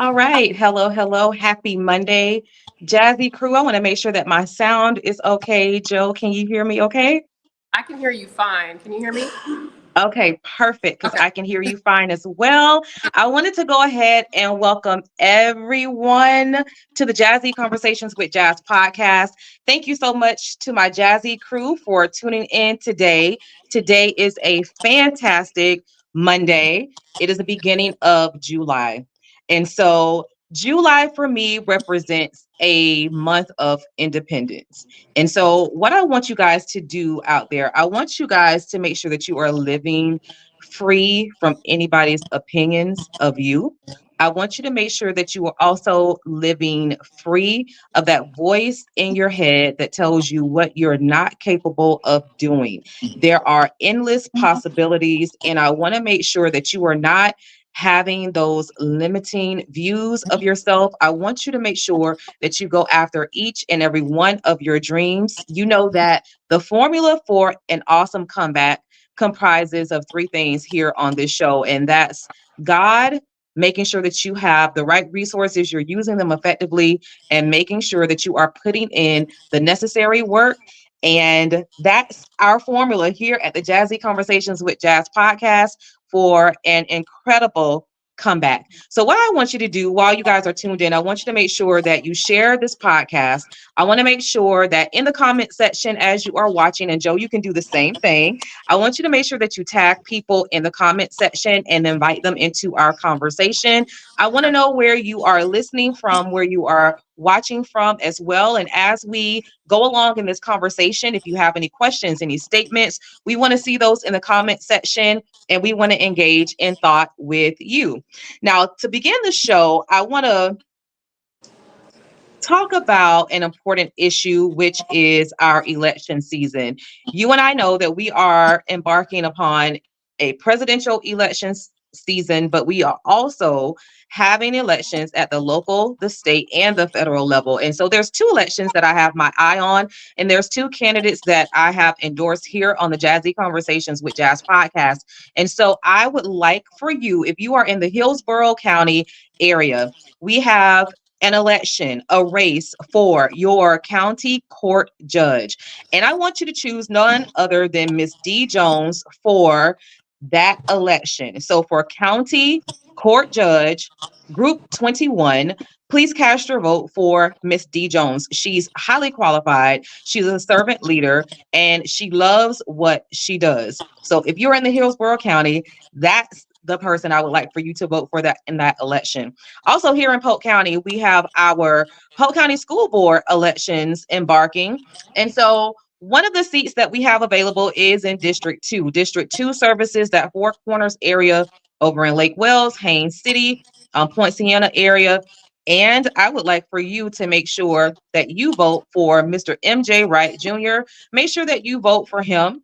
All right. Hello, hello. Happy Monday, Jazzy crew. I want to make sure that my sound is okay. Joe, can you hear me okay? I can hear you fine. Can you hear me? Okay, perfect, because Okay. I can hear you fine as well. I wanted to go ahead and welcome everyone to the Jazzy Conversations with Jazz podcast. Thank you so much to my Jazzy crew for tuning in today. Today is a fantastic Monday. It is the beginning of July. And so, July for me represents a month of independence. And so, what I want you guys to do out there, I want you guys to make sure that you are living free from anybody's opinions of you. I want you to make sure that you are also living free of that voice in your head that tells you what you're not capable of doing. There are endless possibilities, and I want to make sure that you are not having those limiting views of yourself. I want you to make sure that you go after each and every one of your dreams. You know that the formula for an awesome comeback comprises of three things here on this show, and that's God, making sure that you have the right resources, you're using them effectively, and making sure that you are putting in the necessary work. And that's our formula here at the Jazzy Conversations with Jazz podcast for an incredible comeback. So, what I want you to do while you guys are tuned in, I want you to make sure that you share this podcast. I want to make sure that in the comment section as you are watching, and Joe, you can do the same thing. I want you to make sure that you tag people in the comment section and invite them into our conversation. I want to know where you are listening from, where you are watching from as well. And as we go along in this conversation, if you have any questions, any statements, we want to see those in the comment section and we want to engage in thought with you. Now, to begin the show, I want to talk about an important issue, which is our election season. You and I know that we are embarking upon a presidential season, but we are also having elections at the local, the state, and the federal level. And so there's two elections that I have my eye on, and there's two candidates that I have endorsed here on the Jazzy Conversations with Jazz podcast. And so I would like for you, if you are in the Hillsborough County area, we have an election, a race for your county court judge. And I want you to choose none other than Miss D. Jones for that election. So for county court judge, group 21, please cast your vote for Miss D. Jones. She's highly qualified. She's a servant leader and she loves what she does. So if you're in the Hillsborough County, that's the person I would like for you to vote for that in that election. Also, here in Polk County, we have our Polk County School Board elections embarking. And so one of the seats that we have available is in District 2. District 2 services that Four Corners area over in Lake Wells, Haines City, Point Siena area. And I would like for you to make sure that you vote for Mr. MJ Wright Jr. Make sure that you vote for him.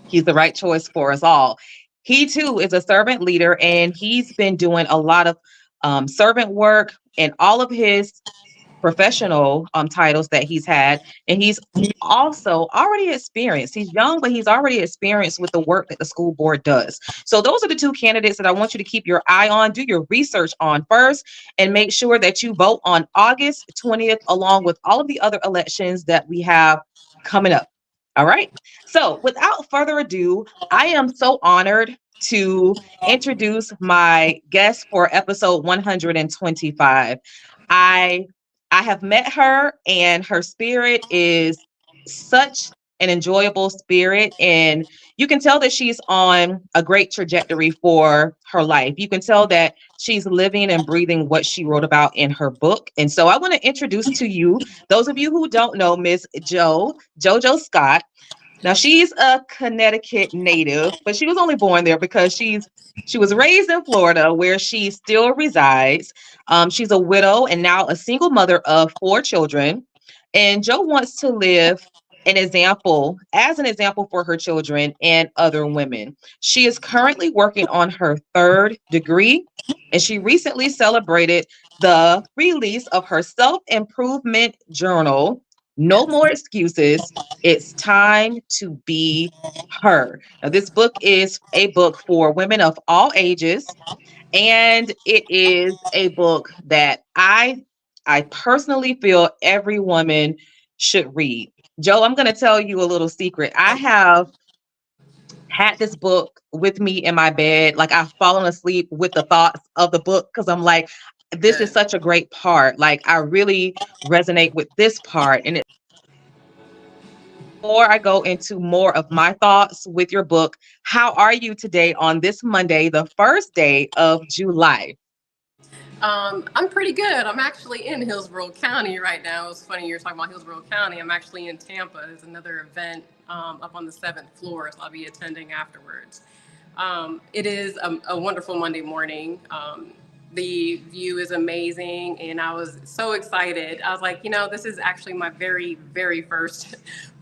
He's the right choice for us all. He too is a servant leader, and he's been doing a lot of servant work and all of his professional titles that he's had. And he's also already experienced. He's young, but he's already experienced with the work that the school board does. So those are the two candidates that I want you to keep your eye on, do your research on first, and make sure that you vote on August 20th, along with all of the other elections that we have coming up. All right. So without further ado, I am so honored to introduce my guest for episode 125. I I have met her and her spirit is such an enjoyable spirit, and you can tell that she's on a great trajectory for her life. You can tell that she's living and breathing what she wrote about in her book. And so I want to introduce to you those of you who don't know Miss JoJo Scott. Now she's a Connecticut native, but she was only born there because she was raised in Florida where she still resides. She's a widow and now a single mother of four children. And Jo wants to live as an example for her children and other women. She is currently working on her third degree, and she recently celebrated the release of her self-improvement journal, No More Excuses. It's time to be her. Now, this book is a book for women of all ages, And it is a book that I personally feel every woman should read. Joe, I'm going to tell you a little secret. I have had this book with me in my bed. Like I've fallen asleep with the thoughts of the book because I'm like, this is Good. such a great part. Like I really resonate with this part. And before I go into more of my thoughts with your book, how are you today on this Monday, the first day of July? I'm pretty good. I'm actually in Hillsborough County right now. It's funny you're talking about Hillsborough County. I'm actually in Tampa. There's another event up on the seventh floor, so I'll be attending afterwards. It is a wonderful Monday morning. The view is amazing, and I was so excited. I was like, this is actually my very, very first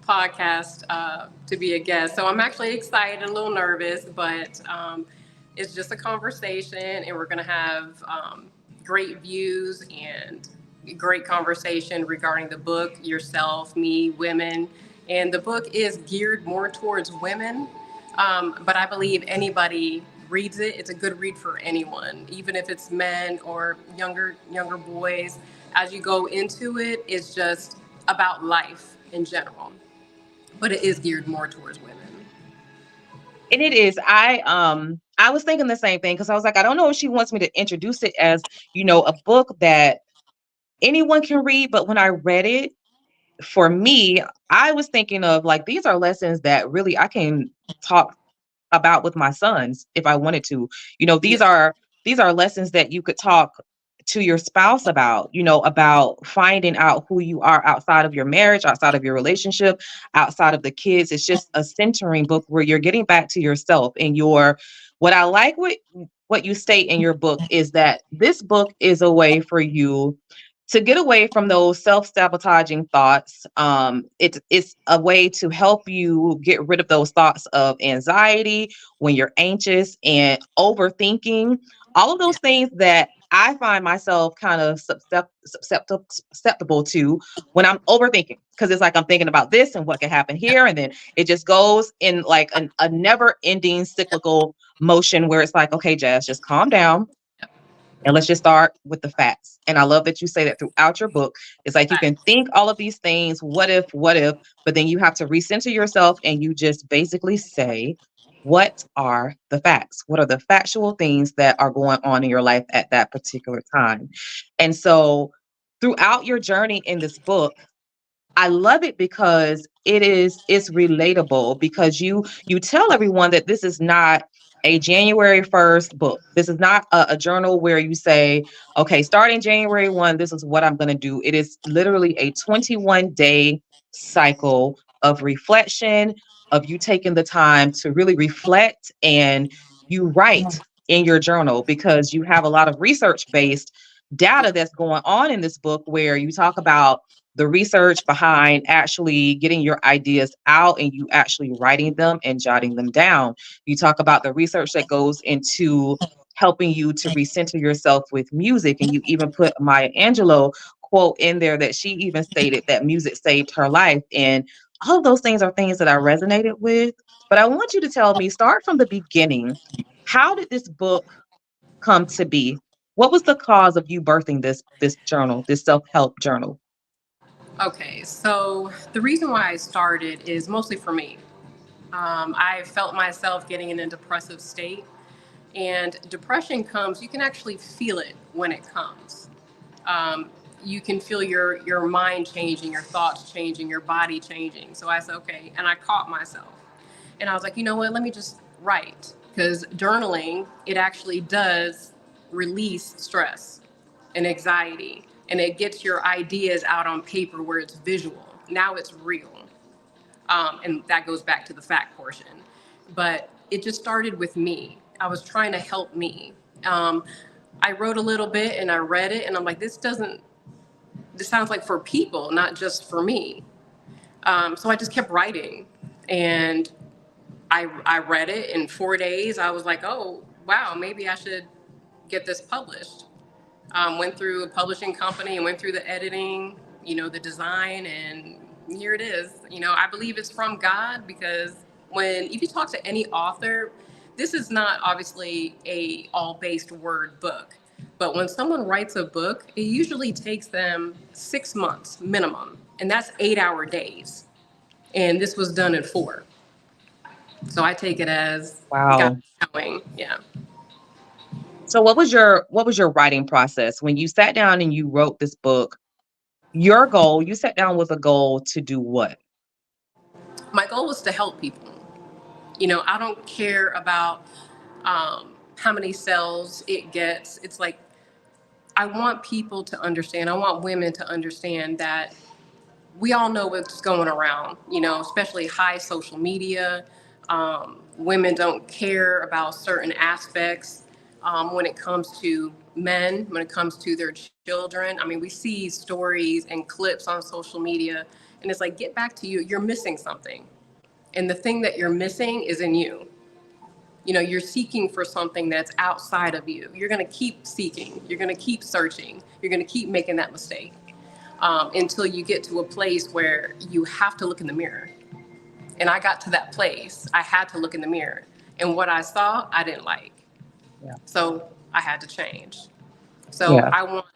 podcast to be a guest. So I'm actually excited, a little nervous, but it's just a conversation, and we're going to have great views and great conversation regarding the book, yourself, me, women. And the book is geared more towards women, but I believe anybody reads it. It's a good read for anyone, even if it's men or younger boys. As you go into it, it's just about life in general, but it is geared more towards women. And it is. I was thinking the same thing because I was like, I don't know if she wants me to introduce it as, a book that anyone can read, but when I read it, for me, I was thinking of like these are lessons that really I can talk about with my sons if I wanted to. Yeah. These are lessons that you could talk to your spouse about, about finding out who you are outside of your marriage, outside of your relationship, outside of the kids. It's just a centering book where you're getting back to yourself and your what I like what you state in your book is that this book is a way for you to get away from those self-sabotaging thoughts. It's a way to help you get rid of those thoughts of anxiety when you're anxious and overthinking, all of Yeah. those things that I find myself kind of susceptible to when I'm overthinking because it's like I'm thinking about this and what can happen here, and then it just goes in like a never-ending cyclical motion where it's like, okay, Jazz, just calm down and let's just start with the facts. And I love that you say that throughout your book. It's like you can think all of these things, what if, but then you have to recenter yourself and you just basically say, what are the facts? What are the factual things that are going on in your life at that particular time? And so throughout your journey in this book, I love it because it's relatable because you tell everyone that this is not a January 1st book. This is not a journal where you say, okay, starting January 1, this is what I'm going to do. It is literally a 21-day cycle of reflection, of you taking the time to really reflect and you write in your journal because you have a lot of research based data that's going on in this book where you talk about the research behind actually getting your ideas out and you actually writing them and jotting them down. You talk about the research that goes into helping you to recenter yourself with music. And you even put Maya Angelou quote in there that she even stated that music saved her life. And all of those things are things that I resonated with. But I want you to tell me, start from the beginning. How did this book come to be? What was the cause of you birthing this journal, this self-help journal? Okay, so the reason why I started is mostly for me. I felt myself getting in a depressive state, and depression comes, you can actually feel it when it comes. Um, you can feel your mind changing, your thoughts changing, your body changing. So I said, okay, and I caught myself. And I was like, you know what, let me just write. Because journaling, it actually does release stress and anxiety. And it gets your ideas out on paper where it's visual. Now it's real. And that goes back to the fact portion. But it just started with me. I was trying to help me. Um, I wrote a little bit and I read it, and I'm like, this sounds like for people, not just for me. So I just kept writing. And I read it in 4 days. I was like, oh, wow, maybe I should get this published. Went through a publishing company and went through the editing, the design, and here it is. I believe it's from God because if you talk to any author, this is not obviously a all based word book, but when someone writes a book, it usually takes them 6 months minimum, and that's 8 hour days. And this was done in four. So I take it as God Wow. showing. Yeah. So what was your writing process when you sat down and you wrote this book? Your goal, you sat down with a goal to do what? My goal was to help people. I don't care about how many sales it gets. It's like I want people to understand. I want women to understand that we all know what's going around, especially high social media. Women don't care about certain aspects when it comes to men, when it comes to their children. I mean, we see stories and clips on social media, and it's like, get back to you. You're missing something. And the thing that you're missing is in you. You're seeking for something that's outside of you. You're going to keep seeking, you're going to keep searching, you're going to keep making that mistake until you get to a place where you have to look in the mirror. And I got to that place. I had to look in the mirror. And what I saw, I didn't like. Yeah. So I had to change. So Yeah. I want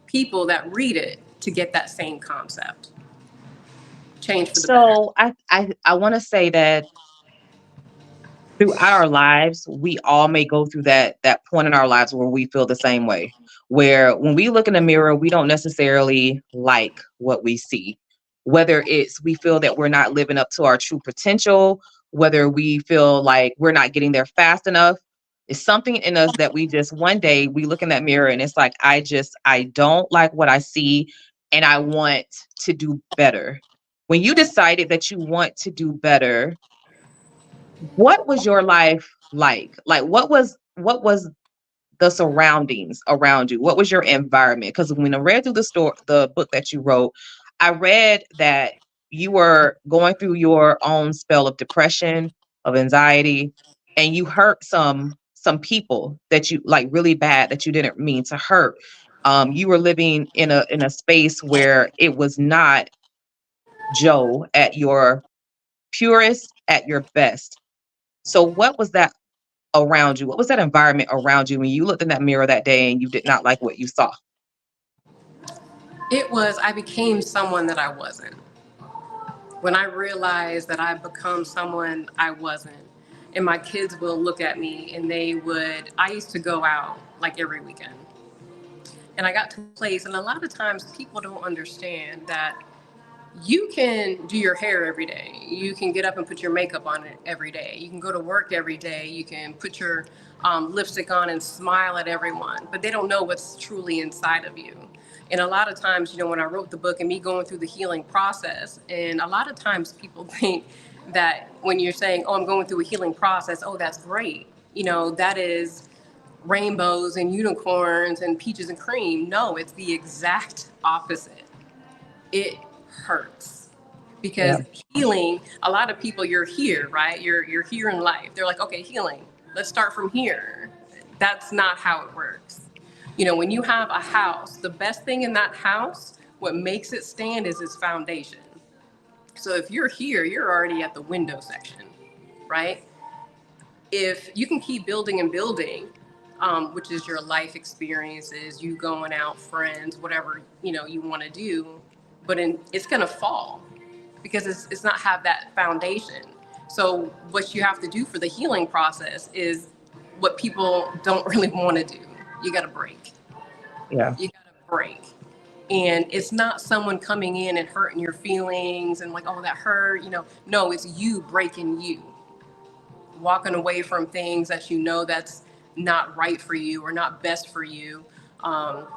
people that read it to get that same concept, change for the better. So I want to say that throughout our lives, we all may go through that point in our lives where we feel the same way. Where when we look in the mirror, we don't necessarily like what we see. Whether it's we feel that we're not living up to our true potential, whether we feel like we're not getting there fast enough, it's something in us that we just one day we look in that mirror and it's like I don't like what I see and I want to do better. When you decided that you want to do better, what was your life like? Like what was the surroundings around you? What was your environment? Because when I read through the book that you wrote, I read that you were going through your own spell of depression, of anxiety, and you hurt some people that you like really bad that you didn't mean to hurt. You were living in a space where it was not Joe at your purest, at your best. So what was that around you? What was that environment around you when you looked in that mirror that day and you did not like what you saw? It was, I became someone that I wasn't. When I realized that I've become someone I wasn't, and my kids will look at me and I used to go out like every weekend. And I got to a place, and a lot of times people don't understand that you can do your hair every day. You can get up and put your makeup on it every day. You can go to work every day. You can put your lipstick on and smile at everyone, but they don't know what's truly inside of you. And a lot of times, when I wrote the book and me going through the healing process, and a lot of times people think that when you're saying, oh, I'm going through a healing process, oh, that's great. That is rainbows and unicorns and peaches and cream. No, it's the exact opposite. It hurts Yeah. because healing, a lot of people, you're here, right? You're here in life. They're like, okay, healing, let's start from here. That's not how it works. When you have a house, the best thing in that house, what makes it stand is its foundation. So if you're here, you're already at the window section, right? If you can keep building and building, which is your life experiences, you going out, friends, whatever you want to do, but it's gonna fall because it's not have that foundation. So what you have to do for the healing process is what people don't really want to do. You got to break. Yeah. You got to break. And it's not someone coming in and hurting your feelings and like, oh, that hurt. No, it's you breaking you, walking away from things that that's not right for you or not best for you. Um,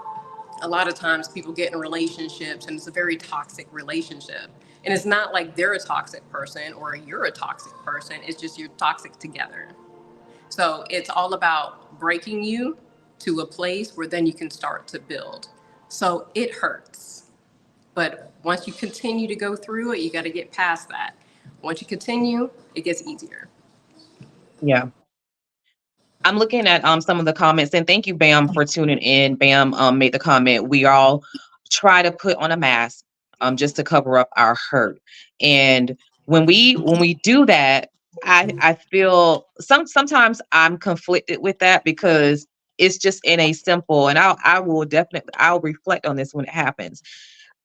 a lot of times people get in relationships and it's a very toxic relationship. And it's not like they're a toxic person or you're a toxic person. It's just you're toxic together. So it's all about breaking you to a place where then you can start to build. So it hurts. But once you continue to go through it, you got to get past that. Once you continue, it gets easier. Yeah. I'm looking at some of the comments and thank you, Bam, for tuning in. Bam made the comment. We all try to put on a mask just to cover up our hurt. And when we do that, I feel sometimes I'm conflicted with that because it's just in a simple, and I will definitely I'll reflect on this when it happens.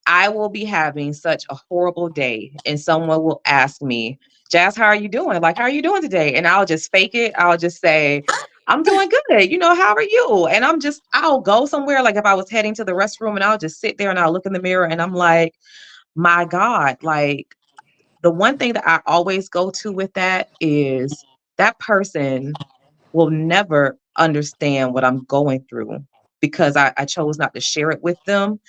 I will be having such a horrible day, and someone will ask me, Jazz, how are you doing? Like, how are you doing today? And I'll just fake it. I'll just say, I'm doing good. How are you? And I'll go somewhere. Like, if I was heading to the restroom, and I'll just sit there and I'll look in the mirror and I'm like, my God, like, the one thing that I always go to with that is that person will never understand what I'm going through because I chose not to share it with them.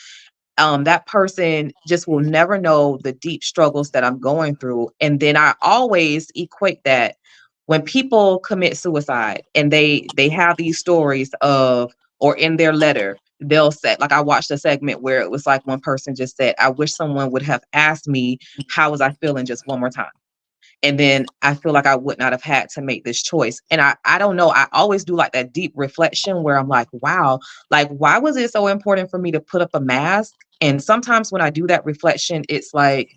That person just will never know the deep struggles that I'm going through. And then I always equate that when people commit suicide and they have these stories of, or in their letter, they'll say, like, I watched a segment where it was like one person just said, I wish someone would have asked me how was I feeling just one more time. And then I feel like I would not have had to make this choice. And I don't know. I always do like that deep reflection where I'm like, wow, like, why was it so important for me to put up a mask? And sometimes when I do that reflection, it's like,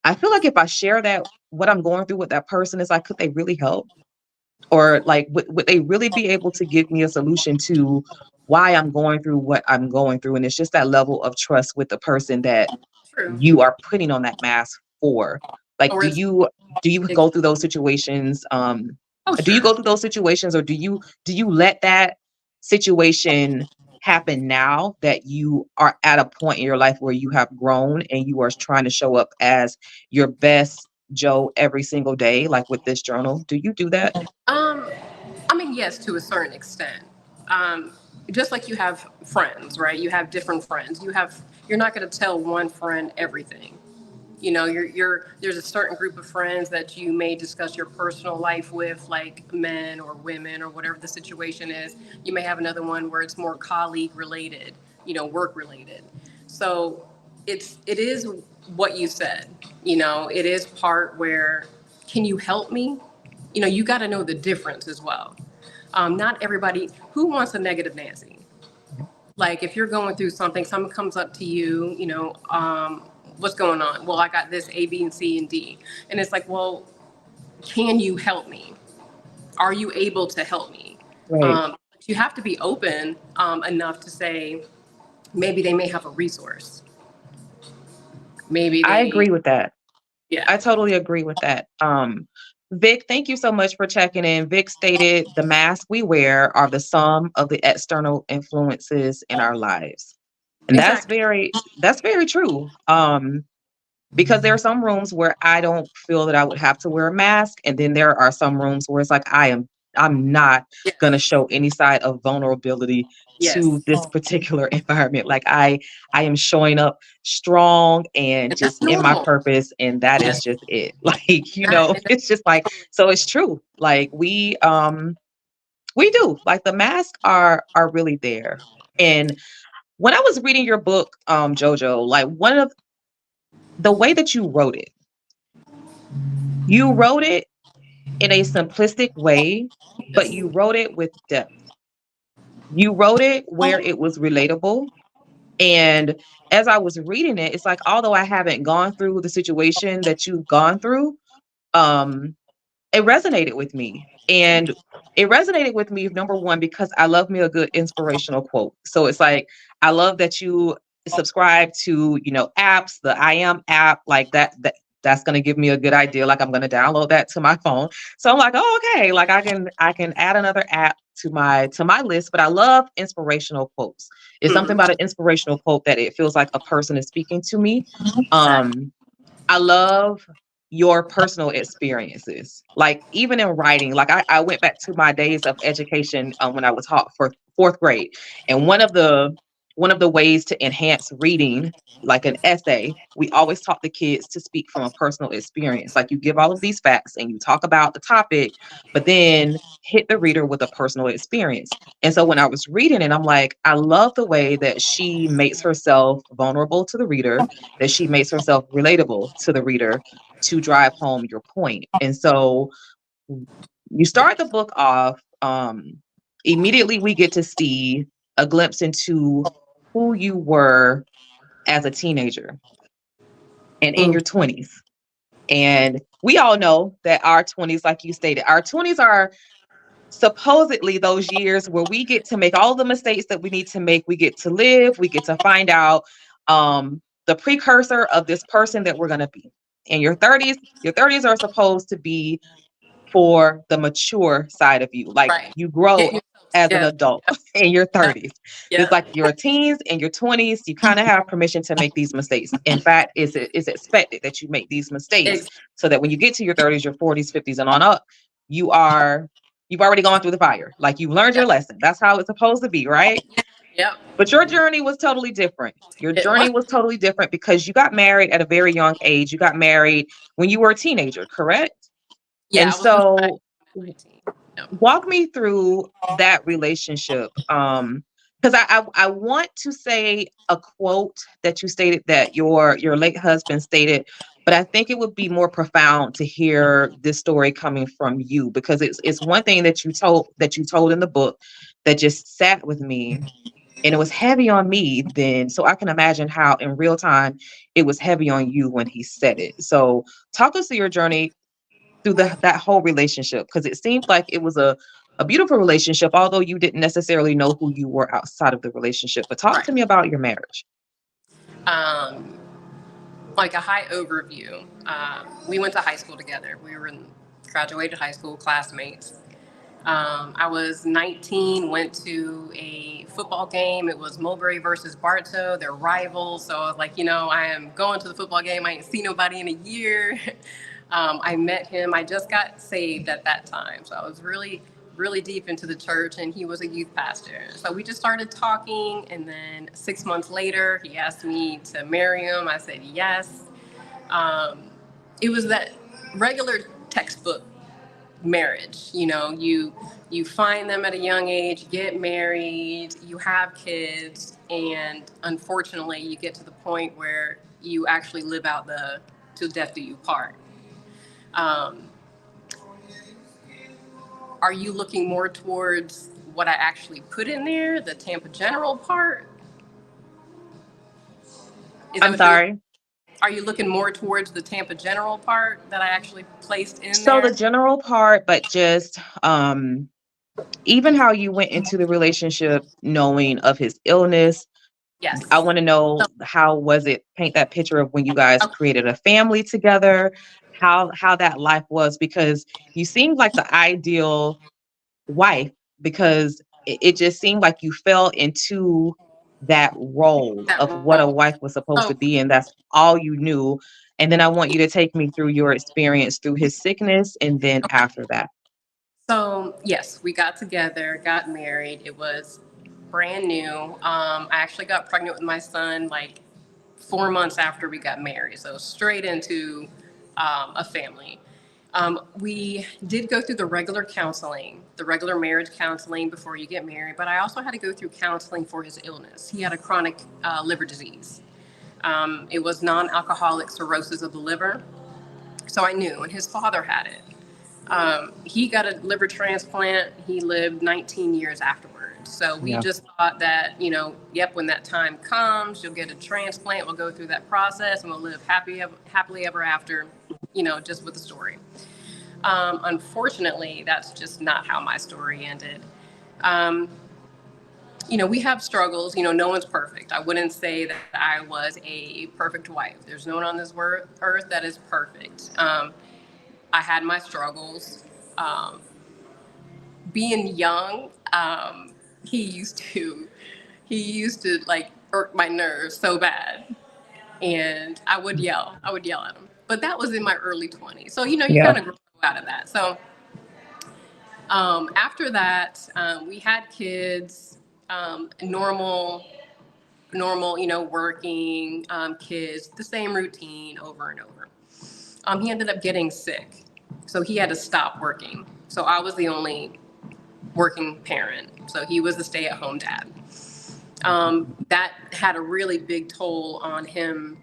I feel like if I share that, what I'm going through with that person is like, could they really help? Or like, would they really be able to give me a solution to why I'm going through what I'm going through? And it's just that level of trust with the person that True. you are putting on that mask for. Like, Or it's do you ex- go through those situations? oh Do you sure. go through those situations, or do you let that situation happen now that you are at a point in your life where you have grown and you are trying to show up as your best Joe every single day, like with this journal? Do you do that? Um, I mean, yes, to a certain extent. Um, just like you have friends, right? You have different friends. You're not going to tell one friend everything. There's a certain group of friends that you may discuss your personal life with, like men or women or whatever the situation is. You may have another one where it's more colleague related, work related. So it is what you said. It is part where, can you help me? You got to know the difference as well. Not everybody who wants a negative Nancy. Like if you're going through something, someone comes up to you, what's going on? Well, I got this A, B, and C and D, and it's like, well, can you help me? Are you able to help me? Right. You have to be open enough to say maybe they may have a resource. Maybe I they, agree with that. yeah, I totally agree with that. Vic, thank you so much for checking in. Vic stated the masks we wear are the sum of the external influences in our lives. And exactly. that's very true. Because there are some rooms where I don't feel that I would have to wear a mask. And then there are some rooms where it's like I'm not gonna Yes, show any side of vulnerability to yes, this particular environment. Like I am showing up strong and and that's just in my normal. purpose, and that is Yes, just it. Like, and that's it's just like, so it's true. Like we do. Like the masks are really there. And when I was reading your book, JoJo, like one of the way that you wrote it in a simplistic way, but yes. you wrote it with depth. You wrote it where it was relatable. And as I was reading it, it's like, although I haven't gone through the situation that you've gone through, um, it resonated with me. And it resonated with me, number one, because I love me a good inspirational quote. So it's like, I love that you subscribe to, apps, the I am app, like that's going to give me a good idea. Like I'm going to download that to my phone. So I'm like, oh, okay. Like I can add another app to my list, but I love inspirational quotes. It's something Hmm. about an inspirational quote that it feels like a person is speaking to me. Exactly. Um, I love your personal experiences. Like even in writing, like I went back to my days of education when I was taught for fourth grade. And one of the ways to enhance reading, like an essay, we always taught the kids to speak from a personal experience. Like you give all of these facts and you talk about the topic, but then hit the reader with a personal experience. And so when I was reading it, I'm like, I love the way that she makes herself vulnerable to the reader, that she makes herself relatable to the reader to drive home your point. And so you start the book off, immediately we get to see a glimpse into who you were as a teenager and in Mm. your 20s. And we all know that our 20s, like you stated, our 20s are supposedly those years where we get to make all the mistakes that we need to make. We get to live, we get to find out the precursor of this person that we're going to be. In your 30s are supposed to be for the mature side of you. Like Right. you grow Getting yourself as an together. adult Yep. in your Yep. 30s. It's Yep. like your teens and your 20s, you kind of have permission to make these mistakes. In fact, it's expected that you make these mistakes Exactly. so that when you get to your 30s, your 40s, 50s, and on up, you are you've already gone through the fire. Like you've learned your Yep. lesson. That's how it's supposed to be, right? Yep. But your journey was totally different. Your It was. journey was totally different because you got married at a very young age. You got married when you were a teenager, correct? Yeah, And I was with my so at 19. Yep. walk me through that relationship. Because I want to say a quote that you stated that your late husband stated, but I think it would be more profound to hear this story coming from you because it's one thing that you told in the book that just sat with me and it was heavy on me then. So I can imagine how in real time it was heavy on you when he said it. So talk us through your journey through that whole relationship because it seemed like it was a beautiful relationship, although you didn't necessarily know who you were outside of the relationship. But talk Right. to me about your marriage. Um, like a high overview. We went to high school together. We were in, graduated high school classmates. I was 19, went to a football game. It was Mulberry versus Bartow. They're rivals. So I was like, I am going to the football game. I ain't seen nobody in a year. I met him. I just got saved at that time. So I was really, really deep into the church, and he was a youth pastor. So we just started talking. And then 6 months later, he asked me to marry him. I said yes. Um, it was that regular textbook marriage. You find them at a young age, get married, you have kids, and unfortunately you get to the point where you actually live out the till death do you part. um, are you looking more towards what I actually put in there, the Tampa General part? Is that I'm what you're looking? sorry. Are you looking more towards the Tampa General part that I actually placed in So the there? general part, but just even how you went into the relationship knowing of his illness. I Yes. want to So, know how was it paint that picture of when you guys okay. created a family together, how that life was because you seemed like the ideal wife because it just seemed like you fell into that role That of what a role. wife was supposed So to be and that's all you knew. And then I want you to take me through your experience through his sickness and then okay. after that. So yes, we got together, got married. It was brand new. I actually got pregnant with my son like 4 months after we got married. So straight into a family. We did go through the regular counseling, the regular marriage counseling before you get married, but I also had to go through counseling for his illness. He had a chronic liver disease. It was non-alcoholic cirrhosis of the liver. So I knew, and his father had it. He got a liver transplant. He lived 19 years afterwards. So we Yeah. just thought that, yep, when that time comes, you'll get a transplant. We'll go through that process and we'll live happily ever after, just with the story. Unfortunately, that's just not how my story ended. Um, we have struggles. No one's perfect. I wouldn't say that I was a perfect wife. There's no one on this earth that is perfect. I had my struggles. Um, Being young, he used to he used to like irk my nerves so bad, and I would yell at him. But that was in my early 20s, so you Yeah. kind of grow out of that. So after that, we had kids, normal, working, kids, the same routine over and over. He ended up getting sick, so he had to stop working. So I was the only working parent. So he was the stay-at-home dad. That had a really big toll on him,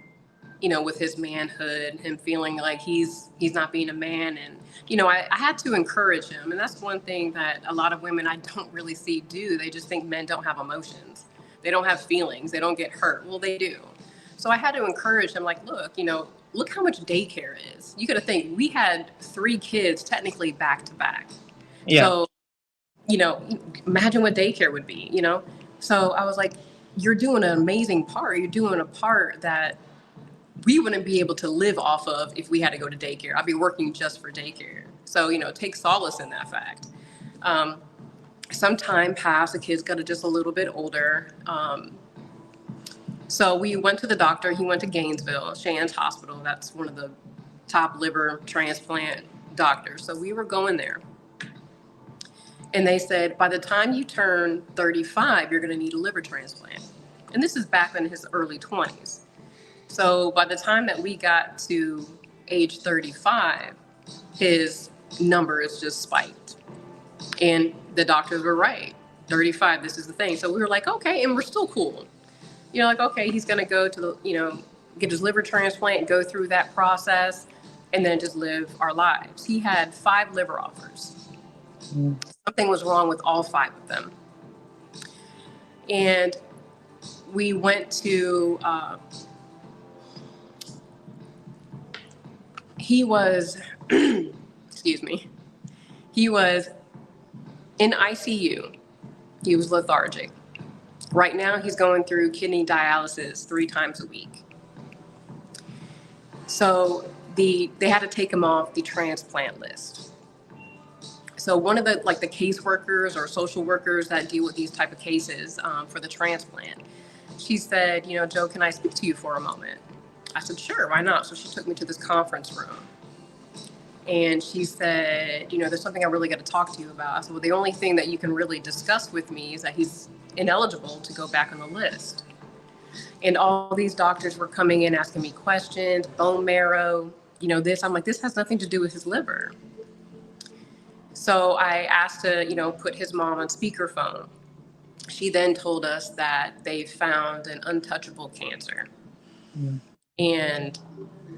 with his manhood, him feeling like he's not being a man. And I had to encourage him, and that's one thing that a lot of women I don't really see do. They just think men don't have emotions, they don't have feelings, they don't get hurt. Well, they do. So I had to encourage him, like, look, look how much daycare is. You got to think we had 3 kids technically back to back. Yeah. So, imagine what daycare would be, So I was like, you're doing an amazing part. You're doing a part that we wouldn't be able to live off of if we had to go to daycare. I'd be working just for daycare. So, take solace in that fact. Some time passed, the kids got just a little bit older. So we went to the doctor. He went to Gainesville, Shands Hospital. That's one of the top liver transplant doctors. So we were going there. And they said, by the time you turn 35, you're going to need a liver transplant. And this is back in his early 20s. So by the time that we got to age 35, his numbers just spiked. And the doctors were right. 35, this is the thing. So we were like, okay, and we're still cool. Okay, he's going to go to the, get his liver transplant, go through that process, and then just live our lives. He had 5 liver offers. Something was wrong with all 5 of them. And we went to, he was, excuse me, he was in ICU. He was lethargic. Right now, he's going through kidney dialysis 3 times a week. So they had to take him off the transplant list. So one of the caseworkers or social workers that deal with these type of cases for the transplant, she said, Joe, can I speak to you for a moment? I said, sure, why not? So she took me to this conference room. And she said, there's something I really got to talk to you about. I said, well, the only thing that you can really discuss with me is that he's ineligible to go back on the list. And all these doctors were coming in asking me questions, bone marrow, this. I'm like, this has nothing to do with his liver. So I asked to, put his mom on speakerphone. She then told us that they found an untouchable cancer. And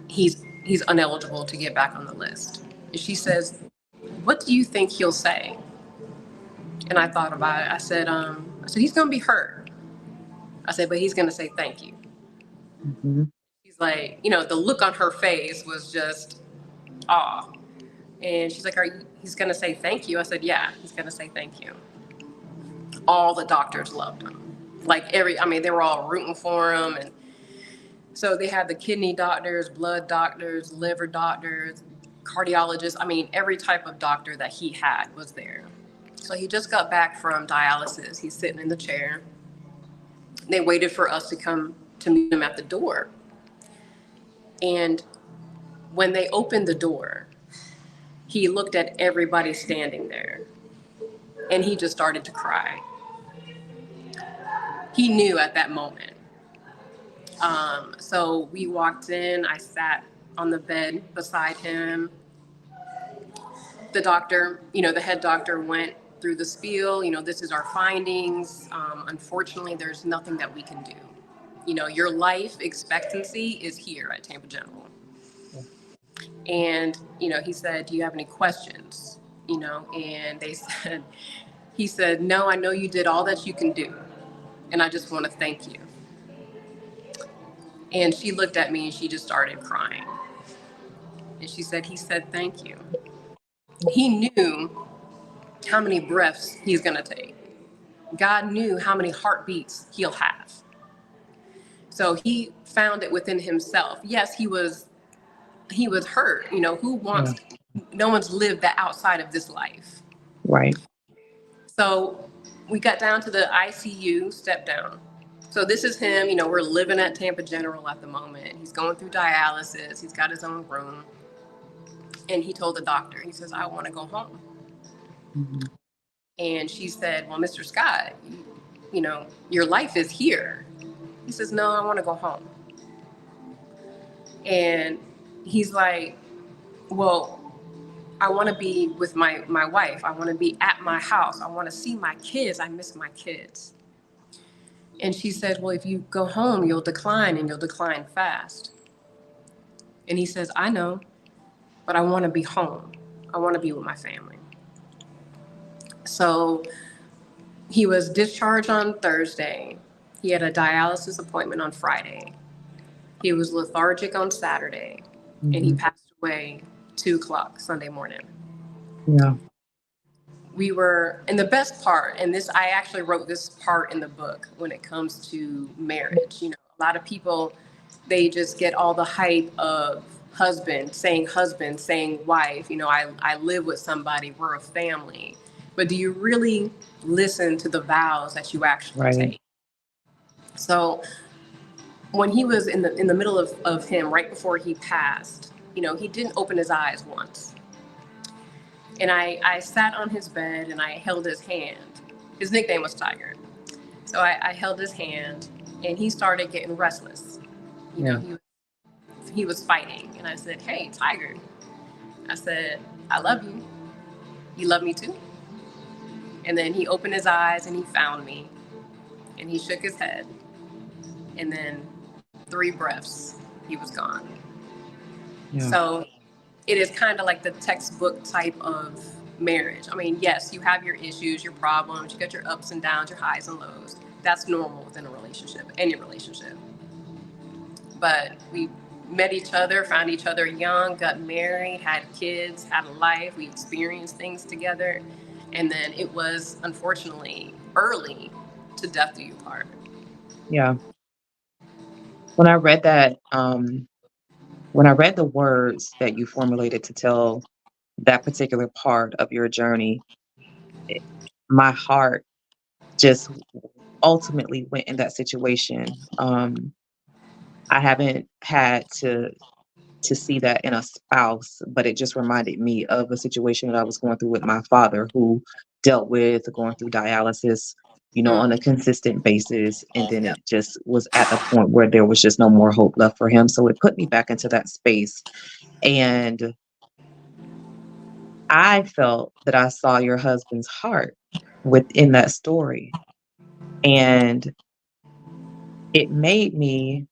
he's ineligible to get back on the list. And she says, what do you think he'll say? And I thought about it. I said, he's going to be hurt. I said, but he's going to say thank you. Mm-hmm. She's like, the look on her face was just awe. And she's like, he's going to say thank you? I said, yeah, he's going to say thank you. All the doctors loved him. They were all rooting for him. And so they had the kidney doctors, blood doctors, liver doctors, cardiologists. Every type of doctor that he had was there. So he just got back from dialysis. He's sitting in the chair. They waited for us to come to meet him at the door. And when they opened the door, he looked at everybody standing there and he just started to cry. He knew at that moment. So we walked in, I sat on the bed beside him. The doctor, the head doctor went through the spiel, this is our findings. Unfortunately, there's nothing that we can do. Your life expectancy is here at Tampa General. And, he said, do you have any questions? And he said, no, I know you did all that you can do. And I just want to thank you. And she looked at me and she just started crying. And she said, he said, thank you. He knew how many breaths he's going to take. God knew how many heartbeats he'll have. So he found it within himself. Yes, he was hurt. Who wants, no one's lived that outside of this life. Right. So we got down to the ICU step down. So this is him, we're living at Tampa General at the moment. He's going through dialysis. He's got his own room. And he told the doctor, he says, I want to go home. Mm-hmm. And she said, well, Mr. Scott, your life is here. He says, no, I want to go home. And he's like, well, I want to be with my wife. I want to be at my house. I want to see my kids. I miss my kids. And she said, well, if you go home, you'll decline and you'll decline fast. And he says, I know, but I want to be home. I want to be with my family. So he was discharged on Thursday. He had a dialysis appointment on Friday. He was lethargic on Saturday, and he Hmm. passed away 2 o'clock Sunday morning. Yeah. We were, and the best part, and this, I actually wrote this part in the book when it comes to marriage. A lot of people, they just get all the hype of husband, saying wife. I live with somebody, we're a family. But do you really listen to the vows that you actually Right. take? So when he was in the middle of him, right before he passed, he didn't open his eyes once. And I sat on his bed and I held his hand. His nickname was Tiger. So I held his hand and he started getting restless. You know, Yeah. he was fighting. And I said, "Hey, Tiger." I said, "I love you. You love me too." And then he opened his eyes and he found me and he shook his head. And then 3 breaths, he was gone. Yeah. So it is kind of like the textbook type of marriage. I mean, yes, you have your issues, your problems, you got your ups and downs, your highs and lows. That's normal within a relationship, any relationship. But we met each other, found each other young, got married, had kids, had a life. We experienced things together. And then it was unfortunately early to death do you part. Yeah. When I read that, when I read the words that you formulated to tell that particular part of your journey, it, my heart just ultimately went in that situation. I haven't had to see that in a spouse, but it just reminded me of a situation that I was going through with my father, who dealt with going through dialysis, on Mm. a consistent basis. And then Yeah. it just was at the point where there was just no more hope left for him. So it put me back into that space. And I felt that I saw your husband's heart within that story. And it made me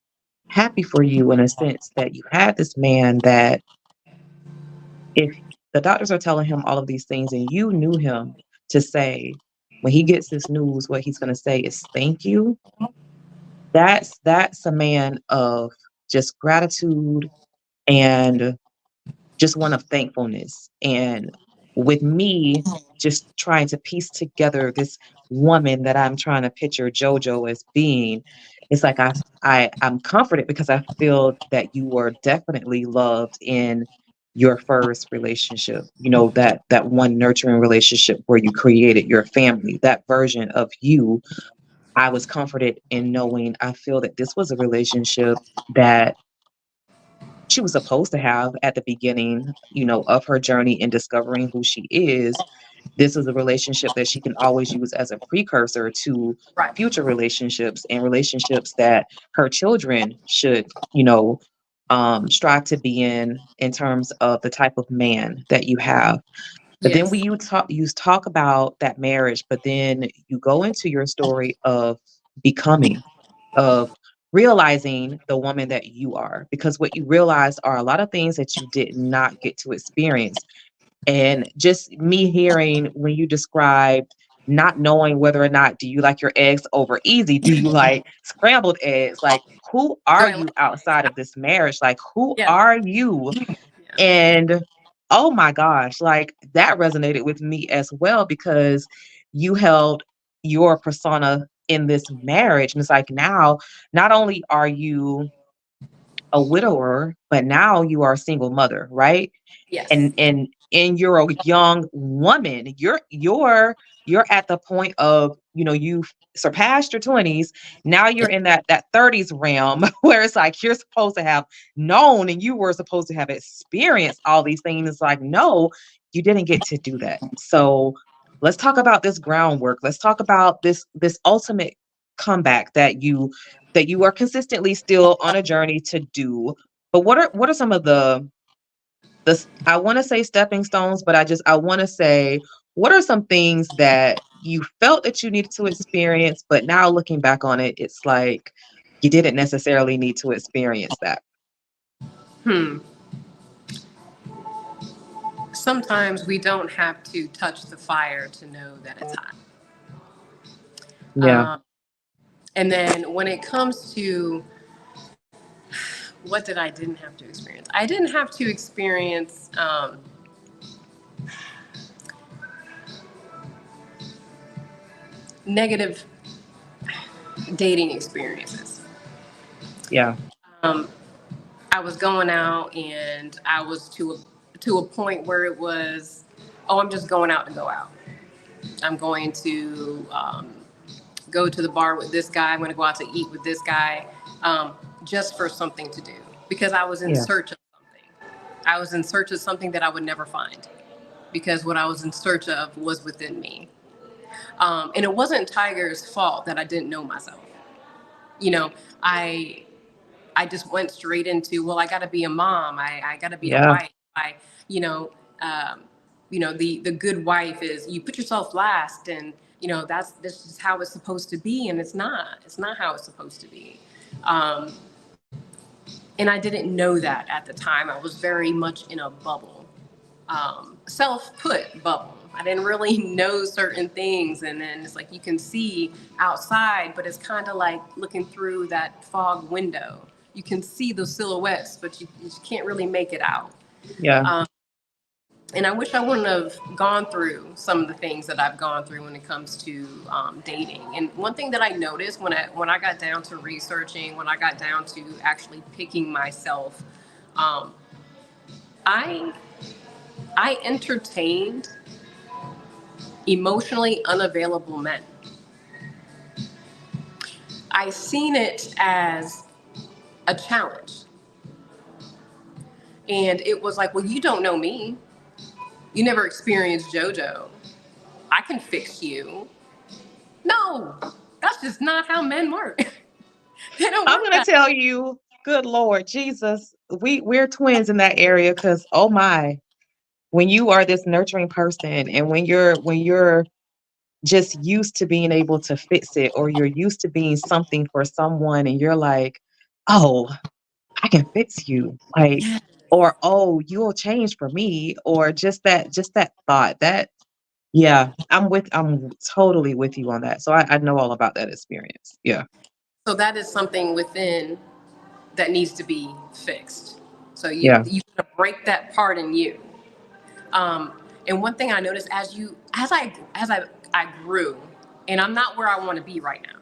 happy for you in a sense that you had this man that, if the doctors are telling him all of these things and you knew him to say, when he gets this news, what he's going to say is thank you. That's a man of just gratitude and just one of thankfulness. And with me just trying to piece together this woman that I'm trying to picture JoJo as being, it's like I'm comforted because I feel that you were definitely loved in your first relationship. That one nurturing relationship where you created your family, that version of you. I was comforted in knowing, I feel that this was a relationship that she was supposed to have at the beginning, of her journey in discovering who she is. This is a relationship that she can always use as a precursor to Right. future relationships and relationships that her children should, strive to be in terms of the type of man that you have. But then Yes. you talk about that marriage, but then you go into your story of becoming, of realizing the woman that you are, because what you realize are a lot of things that you did not get to experience. And just me hearing when you described not knowing whether or not, do you like your eggs over easy? Do you like scrambled eggs? Like, who Do are I like you outside of this marriage? Like, who Yeah. are you? Yeah. And oh my gosh, like that resonated with me as well, because you held your persona in this marriage. And it's like, now, not only are you a widower, but now you are a single mother, right? Yes. And you're a young woman. You're at the point of, you've surpassed your 20s. Now you're in that 30s realm where it's like you're supposed to have known and you were supposed to have experienced all these things. It's like, no, you didn't get to do that. So let's talk about this groundwork. Let's talk about this ultimate comeback that you are consistently still on a journey to do. But what are some of I want to say stepping stones, but I want to say, what are some things that you felt that you needed to experience, but now looking back on it, it's like you didn't necessarily need to experience that. Hmm. Sometimes we don't have to touch the fire to know that it's hot. Yeah. Um, and then when it comes to What did I didn't have to experience? I didn't have to experience negative dating experiences. Yeah. Um, I was going out and I was to a point where it was, oh, I'm just going out to go out. I'm going to go to the bar with this guy. I'm going to go out to eat with this guy, just for something to do because I was in Yeah. search of something. I was in search of something that I would never find because what I was in search of was within me. And it wasn't Tiger's fault that I didn't know myself. You know, I I just went straight into, well, I got to be a mom. I got to be a Yeah. wife. You know, um, the good wife is you put yourself last, and this is how it's supposed to be, and it's not. It's not how it's supposed to be. Um, and I didn't know that at the time. I was very much in a bubble, self-put bubble. I didn't really know certain things, and then it's like you can see outside, but it's kind of like looking through that fog window. You can see the silhouettes, but you can't really make it out. Yeah. Um, and I wish I wouldn't have gone through some of the things that I've gone through when it comes to dating. And one thing that I noticed when I got down to researching, when I got down to actually picking myself, um, I I entertained emotionally unavailable men. I seen it as a challenge. And it was like, well, you don't know me. You never experienced JoJo. I can fix you. No, that's just not how men work. They don't I'm work gonna that. tell you, good Lord Jesus, we're twins in that area because oh my, when you are this nurturing person and when you're just used to being able to fix it or you're used to being something for someone and you're like, oh, I can fix you. Like, Yeah. or oh, you'll change for me, or just that thought. That yeah, I'm totally with you on that. So I know all about that experience. Yeah. So that is something within that needs to be fixed. So you Yeah. you gotta break that part in you. Um, and one thing I noticed as I grew, and I'm not where I want to be right now.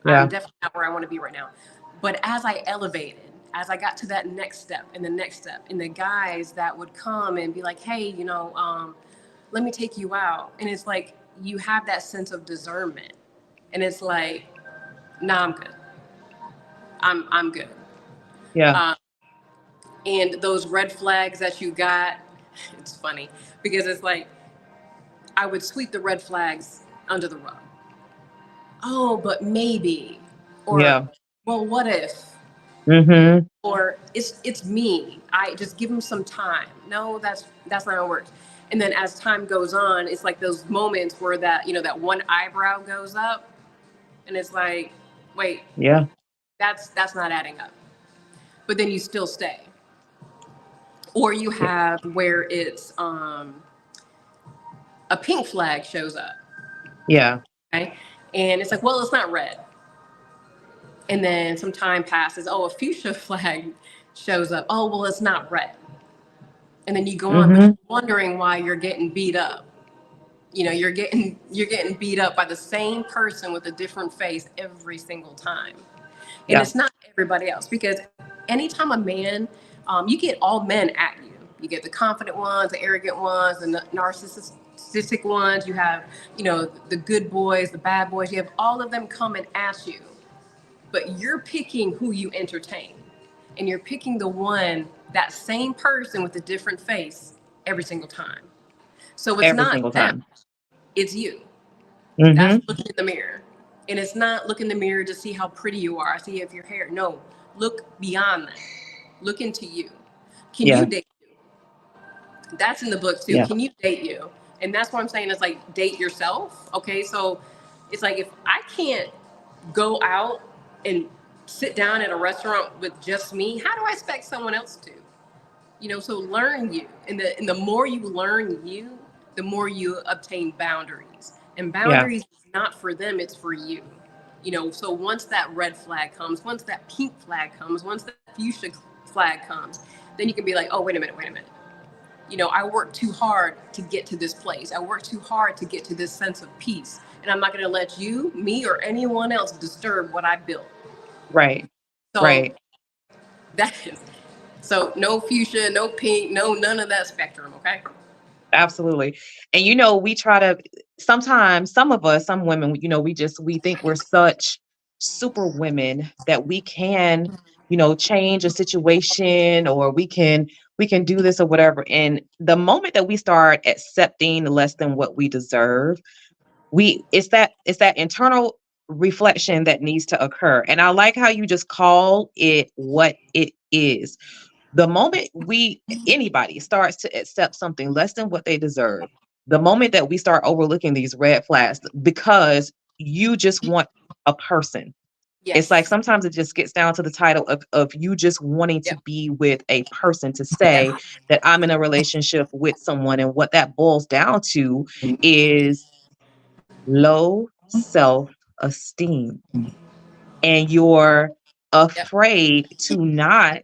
I'm Yeah. definitely not where I want to be right now. But as I elevated, as I got to that next step and the next step, and the guys that would come and be like, "Hey, let me take you out," and it's like you have that sense of discernment, and it's like, "Nah, I'm good. I'm good." Yeah. Um, and those red flags that you got, it's funny because it's like I would sweep the red flags under the rug. Oh, but maybe, or Yeah. well, what if, Mhm. or it's me. I just give them some time. No, that's not how it works. And then as time goes on, it's like those moments where that one eyebrow goes up, and it's like, wait, Yeah. that's not adding up. But then you still stay, or you Yeah. have where it's a pink flag shows up, Yeah. okay, and it's like, well, it's not red. And then some time passes. Oh, a fuchsia flag shows up. Oh, well, it's not red. And then you go on, but you're Mhm. wondering why you're getting beat up. You're getting beat up by the same person with a different face every single time. And Yeah. it's not everybody else because anytime a man, you get all men at you. You get the confident ones, the arrogant ones, the narcissistic ones. You have, the good boys, the bad boys. You have all of them coming at you, but you're picking who you entertain, and you're picking the one, that same person with a different face every single time. So it's Every not single them, time. it's you. That's Mhm. looking in the mirror. And it's not look in the mirror to see how pretty you are, see if your hair. No, look beyond that. Look into you. Can you Yeah. date you? That's in the book too. Yeah. Can you date you? And that's what I'm saying. It's like date yourself. Okay, so it's like if I can't go out and sit down at a restaurant with just me, how do I expect someone else to? So learn you. And the more you learn you, the more you obtain boundaries. And Yeah. boundaries is not for them, it's for you. So once that red flag comes, once that pink flag comes, once that fuchsia flag comes, then you can be like, oh, wait a minute, wait a minute. You know, I worked too hard to get to this place. I worked too hard to get to this sense of peace. And I'm not going to let you, me, or anyone else disturb what I built. Right. So Right. that is, so no fuchsia, no pink, no none of that spectrum, okay? Absolutely. And we try to sometimes some of us, some women, we think we're such super women that we can, change a situation, or we can do this or whatever. And the moment that we start accepting less than what we deserve, we it's that internal reflection that needs to occur. And I like how you just call it what it is. The moment anybody starts to accept something less than what they deserve, the moment that we start overlooking these red flags because you just want a person. It's like Yes. sometimes it just gets down to the title of you just wanting to Yep. be with a person, to Yes. say that I'm in a relationship with someone. And what that boils down to is low self esteem. And you're Yep. afraid to not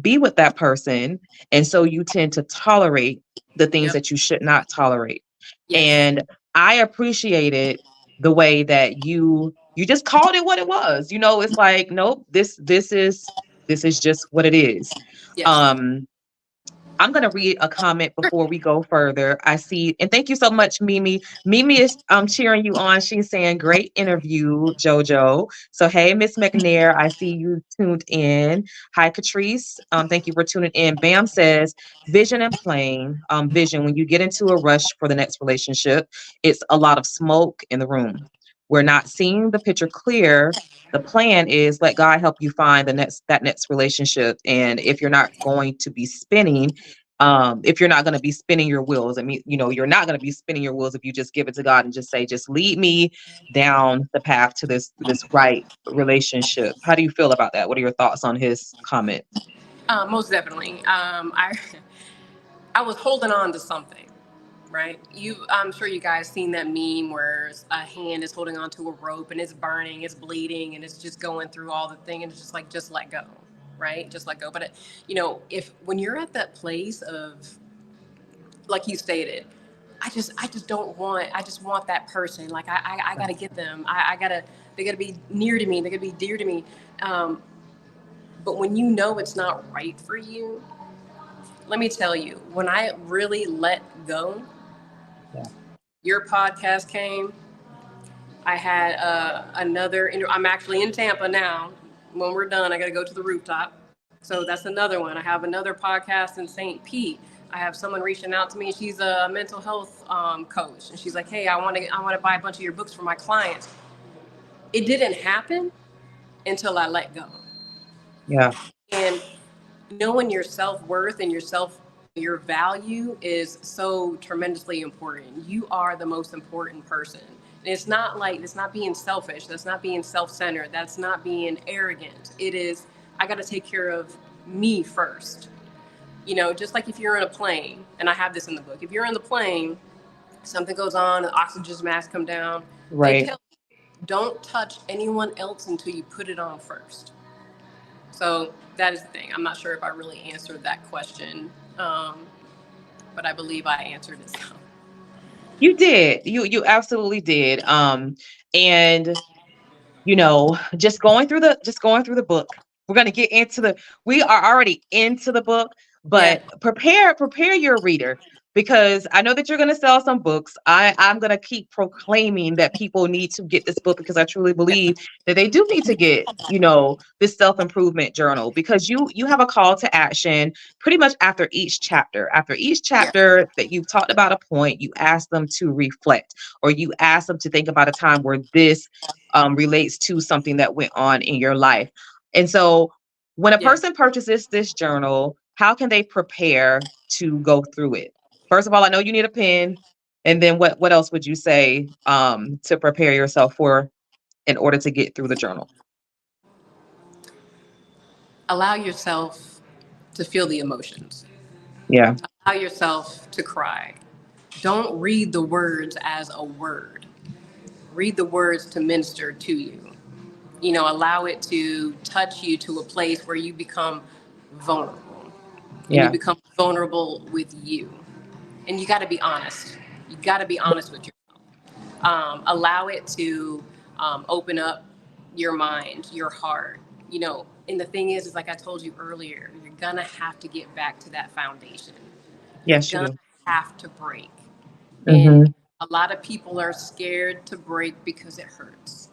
be with that person. And so you tend to tolerate the things Yep. that you should not tolerate. Yes. And I appreciated the way that you just called it what it was. It's like, nope, this is just what it is. Yes. Um I'm going to read a comment before we go further. I see, and thank you so much, Mimi. Mimi is cheering you on. She's saying, "Great interview, JoJo." So, hey, Miss McNair, I see you tuned in. Hi, Catrice. Thank you for tuning in. Bam says, "Vision and plain vision. When you get into a rush for the next relationship, it's a lot of smoke in the room. We're not seeing the picture clear. The plan is let God help you find that next relationship. And if you're not going to be spinning." If you're not going to be spinning your wheels, I mean, you're not going to be spinning your wheels if you just give it to God and just say, just lead me down the path to this right relationship. How do you feel about that? What are your thoughts on his comment? Most definitely. I was holding on to something, right? I'm sure you guys seen that meme where a hand is holding onto a rope and it's burning, it's bleeding, and it's just going through all the thing, and it's just like, just let go, right? Just let go. But if when you're at that place of, like you stated, I just don't want. I just want that person. Like I gotta get them. I gotta. They gotta be near to me. They gotta be dear to me. Um, but when you know it's not right for you, let me tell you, when I really let go, Yeah. your podcast came. I had I'm actually in Tampa now. When we're done, I got to go to the rooftop. So that's another one. I have another podcast in St. Pete. I have someone reaching out to me. She's a mental health coach, and she's like, "Hey, I want to buy a bunch of your books for my clients." It didn't happen until I let go. Yeah. And knowing your self-worth and your value is so tremendously important. You are the most important person. And it's not being selfish, that's not being self-centered, that's not being arrogant. It is, I got to take care of me first. Just like if you're in a plane, and I have this in the book. If you're in the plane, something goes on, the oxygen mask come down, they Right. tell you, don't touch anyone else until you put it on first. So that is the thing. I'm not sure if I really answered that question, um, but I believe I answered it. So. You did. You absolutely did. And just going through the book. We're going to get into we are already into the book, Yeah, but prepare your reader, because I know that you're going to sell some books. I'm going to keep proclaiming that people need to get this book, because I truly yeah, believe that they do need to get, this self-improvement journal, because you have a call to action pretty much after each chapter. After each yeah, chapter that you've talked about a point, you ask them to reflect, or you ask them to think about a time where this relates to something that went on in your life. And so when a yeah. person purchases this journal, how can they prepare to go through it? First of all, I know you need a pen. And then what else would you say to prepare yourself for, in order to get through the journal? Allow yourself to feel the emotions. Yeah. Allow yourself to cry. Don't read the words as a word. Read the words to minister to you. Allow it to touch you to a place where you become vulnerable, and you Yeah. become vulnerable with you. And you got to be honest. You got to be honest with yourself. Allow it to open up your mind, your heart. And the thing is like I told you earlier, you're gonna have to get back to that foundation. You're Yes, you gonna do. have to break. And Mm-hmm. a lot of people are scared to break because it hurts.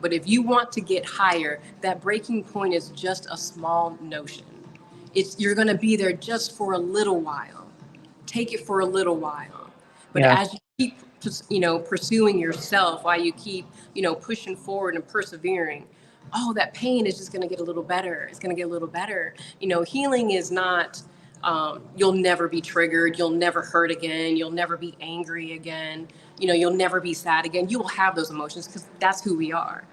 But if you want to get higher, that breaking point is just a small notion. You're going to be there just for a little while. Take it for a little while. But Yeah. as you keep, pursuing yourself, while you keep, pushing forward and persevering, oh, that pain is just going to get a little better. It's going to get a little better. Healing is not. You'll never be triggered. You'll never hurt again. You'll never be angry again. You'll never be sad again. You will have those emotions because that's who we are.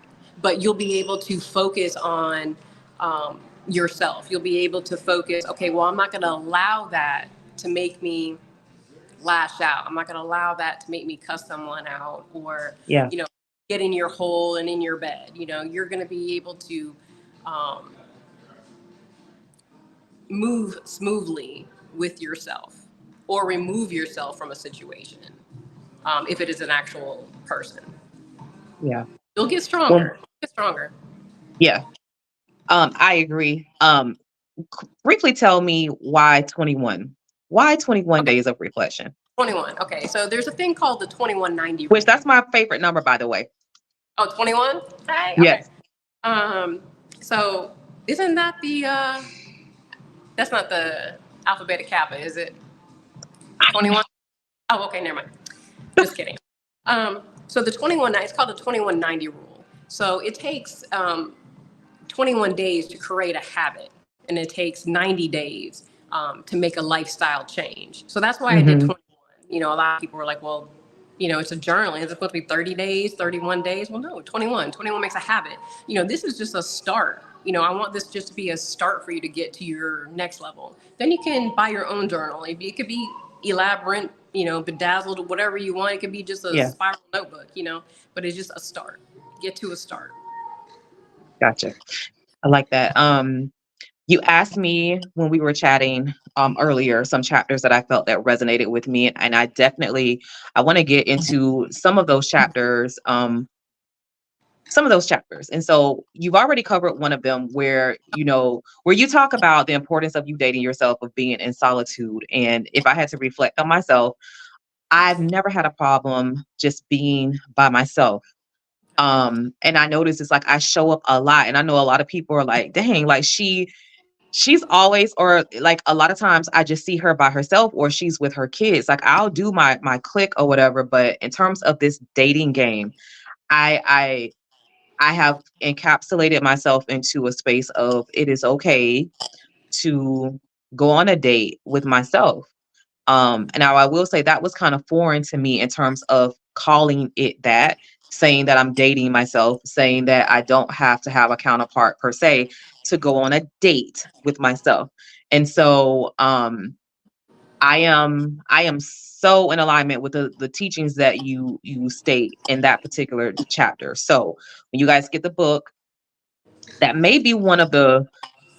But you'll be able to focus on yourself. You'll be able to focus, okay, well, I'm not going to allow that to make me lash out. I'm not going to allow that to make me cuss someone out or, Yeah. you know, get in your hole and in your bed. You're going to be able to um, move smoothly with yourself or remove yourself from a situation if it is an actual person. Yeah. You'll get Well, stronger. Get stronger. yeah. I agree. Briefly tell me why 21. Why 21 Okay, days of reflection? 21. Okay, so there's a thing called the 2190 Which rule. that's my favorite number, by the way. Oh, 21? Hey, okay. Yes. Um, so isn't that that's not the alphabetic kappa, is it? 21? Oh, okay, never mind. Just kidding. So the 21, it's called the 2190 rule. So it takes 21 days to create a habit, and it takes 90 days to make a lifestyle change. So that's why I did Mm-hmm. 21. A lot of people were like, well, it's a journaling. Is it supposed to be 30 days, 31 days? Well, no, 21. 21 makes a habit. This is just a start. I want this just to be a start for you to get to your next level. Then you can buy your own journal. It could be elaborate, bedazzled, whatever you want. It could be just a Yeah. spiral notebook, but it's just a start. Get to a start. Gotcha. I like that. You asked me when we were chatting earlier some chapters that I felt that resonated with me, and I want to get into some of those chapters. And so you've already covered one of them where you talk about the importance of you dating yourself, of being in solitude. And if I had to reflect on myself, I've never had a problem just being by myself. And I notice it's like I show up a lot, and I know a lot of people are like, dang, like she's always, or like a lot of times I just see her by herself or she's with her kids. Like I'll do my click or whatever, but in terms of this dating game, I I have encapsulated myself into a space of it is okay to go on a date with myself. And now I will say that was kind of foreign to me in terms of calling it that, saying that I'm dating myself, saying that I don't have to have a counterpart per se to go on a date with myself. And so I am so in alignment with the teachings that you state in that particular chapter. So when you guys get the book, that may be one of the,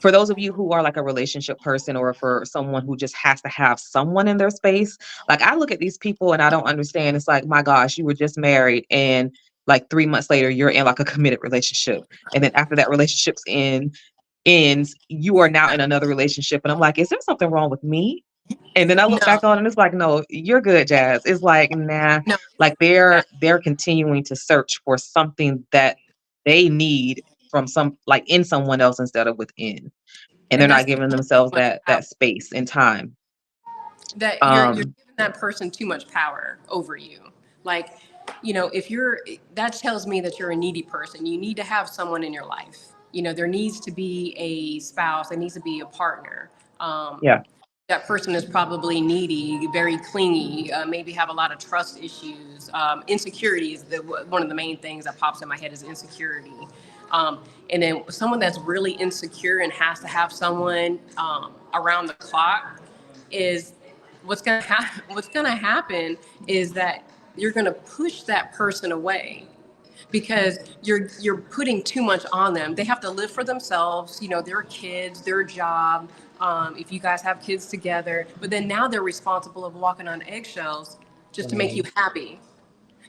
for those of you who are like a relationship person, or for someone who just has to have someone in their space. Like I look at these people and I don't understand. It's like, my gosh, you were just married and like 3 months later you're in like a committed relationship. And then after that ends, you are now in another relationship. And I'm like, is there something wrong with me? And then I look No, back on it and it's like, no, you're good, Jazz. It's like, nah, no, like that, they're continuing to search for something that they need from some, like in someone else instead of within. And they're and not that's giving giving them too themselves much power. that space and time. That you're Um, giving that person too much power over you. Like, if that tells me that you're a needy person. You need to have someone in your life. There needs to be a spouse. There needs to be a partner. Um, yeah, that person is probably needy, very clingy, maybe have a lot of trust issues, insecurities. One of the main things that pops in my head is insecurity. And then someone that's really insecure and has to have someone around the clock is what's gonna happen is that you're gonna push that person away. because you're putting too much on them. They have to live for themselves, their kids, their job. If you guys have kids together, but then now they're responsible of walking on eggshells just to make you Right. happy,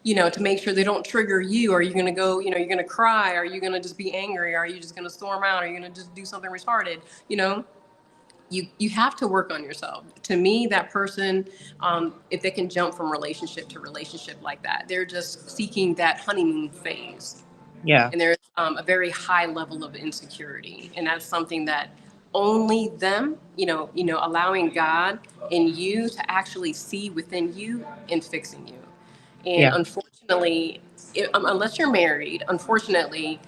to make sure they don't trigger you. Are you going to go, you're going to cry? Are you going to just be angry? Are you just going to storm out? Are you going to just do something retarded? You know, you have to work on yourself. To me, that person, if they can jump from relationship to relationship like that, they're just seeking that honeymoon phase, Yeah. and there's a very high level of insecurity, and that's something that only them, allowing God in you to actually see within you and fixing you. And Yeah. unfortunately, unless you're married, unfortunately,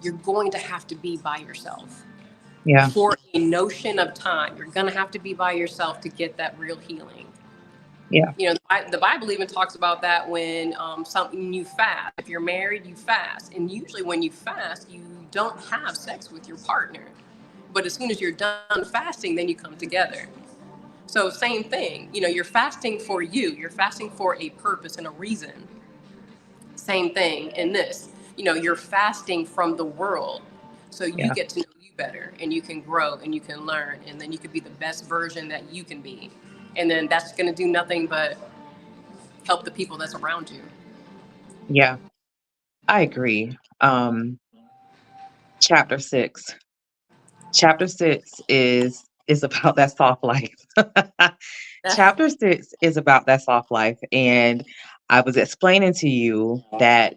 you're going to have to be by yourself Yeah. for a notion of time. You're going to have to be by yourself to get that real healing. Yeah. The Bible even talks about that when something you fast. If you're married, you fast, and usually when you fast, you don't have sex with your partner. But as soon as you're done fasting, then you come together. So same thing. You're fasting for you. You're fasting for a purpose and a reason. Same thing in this. You're fasting from the world, so you Yeah. get to know you better, and you can grow and you can learn, and then you can be the best version that you can be. And then that's going to do nothing but help the people that's around you. Yeah. I agree. Chapter 6. Chapter 6 is about that soft life. Chapter 6 is about that soft life. And I was explaining to you that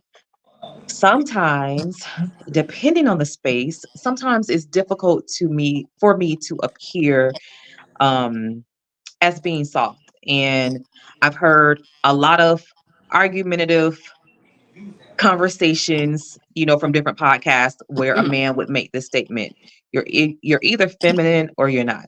sometimes, depending on the space, sometimes it's difficult for me to appear um as being soft. And I've heard a lot of argumentative conversations, from different podcasts where a Mhm. man would make this statement. You're either feminine or you're not.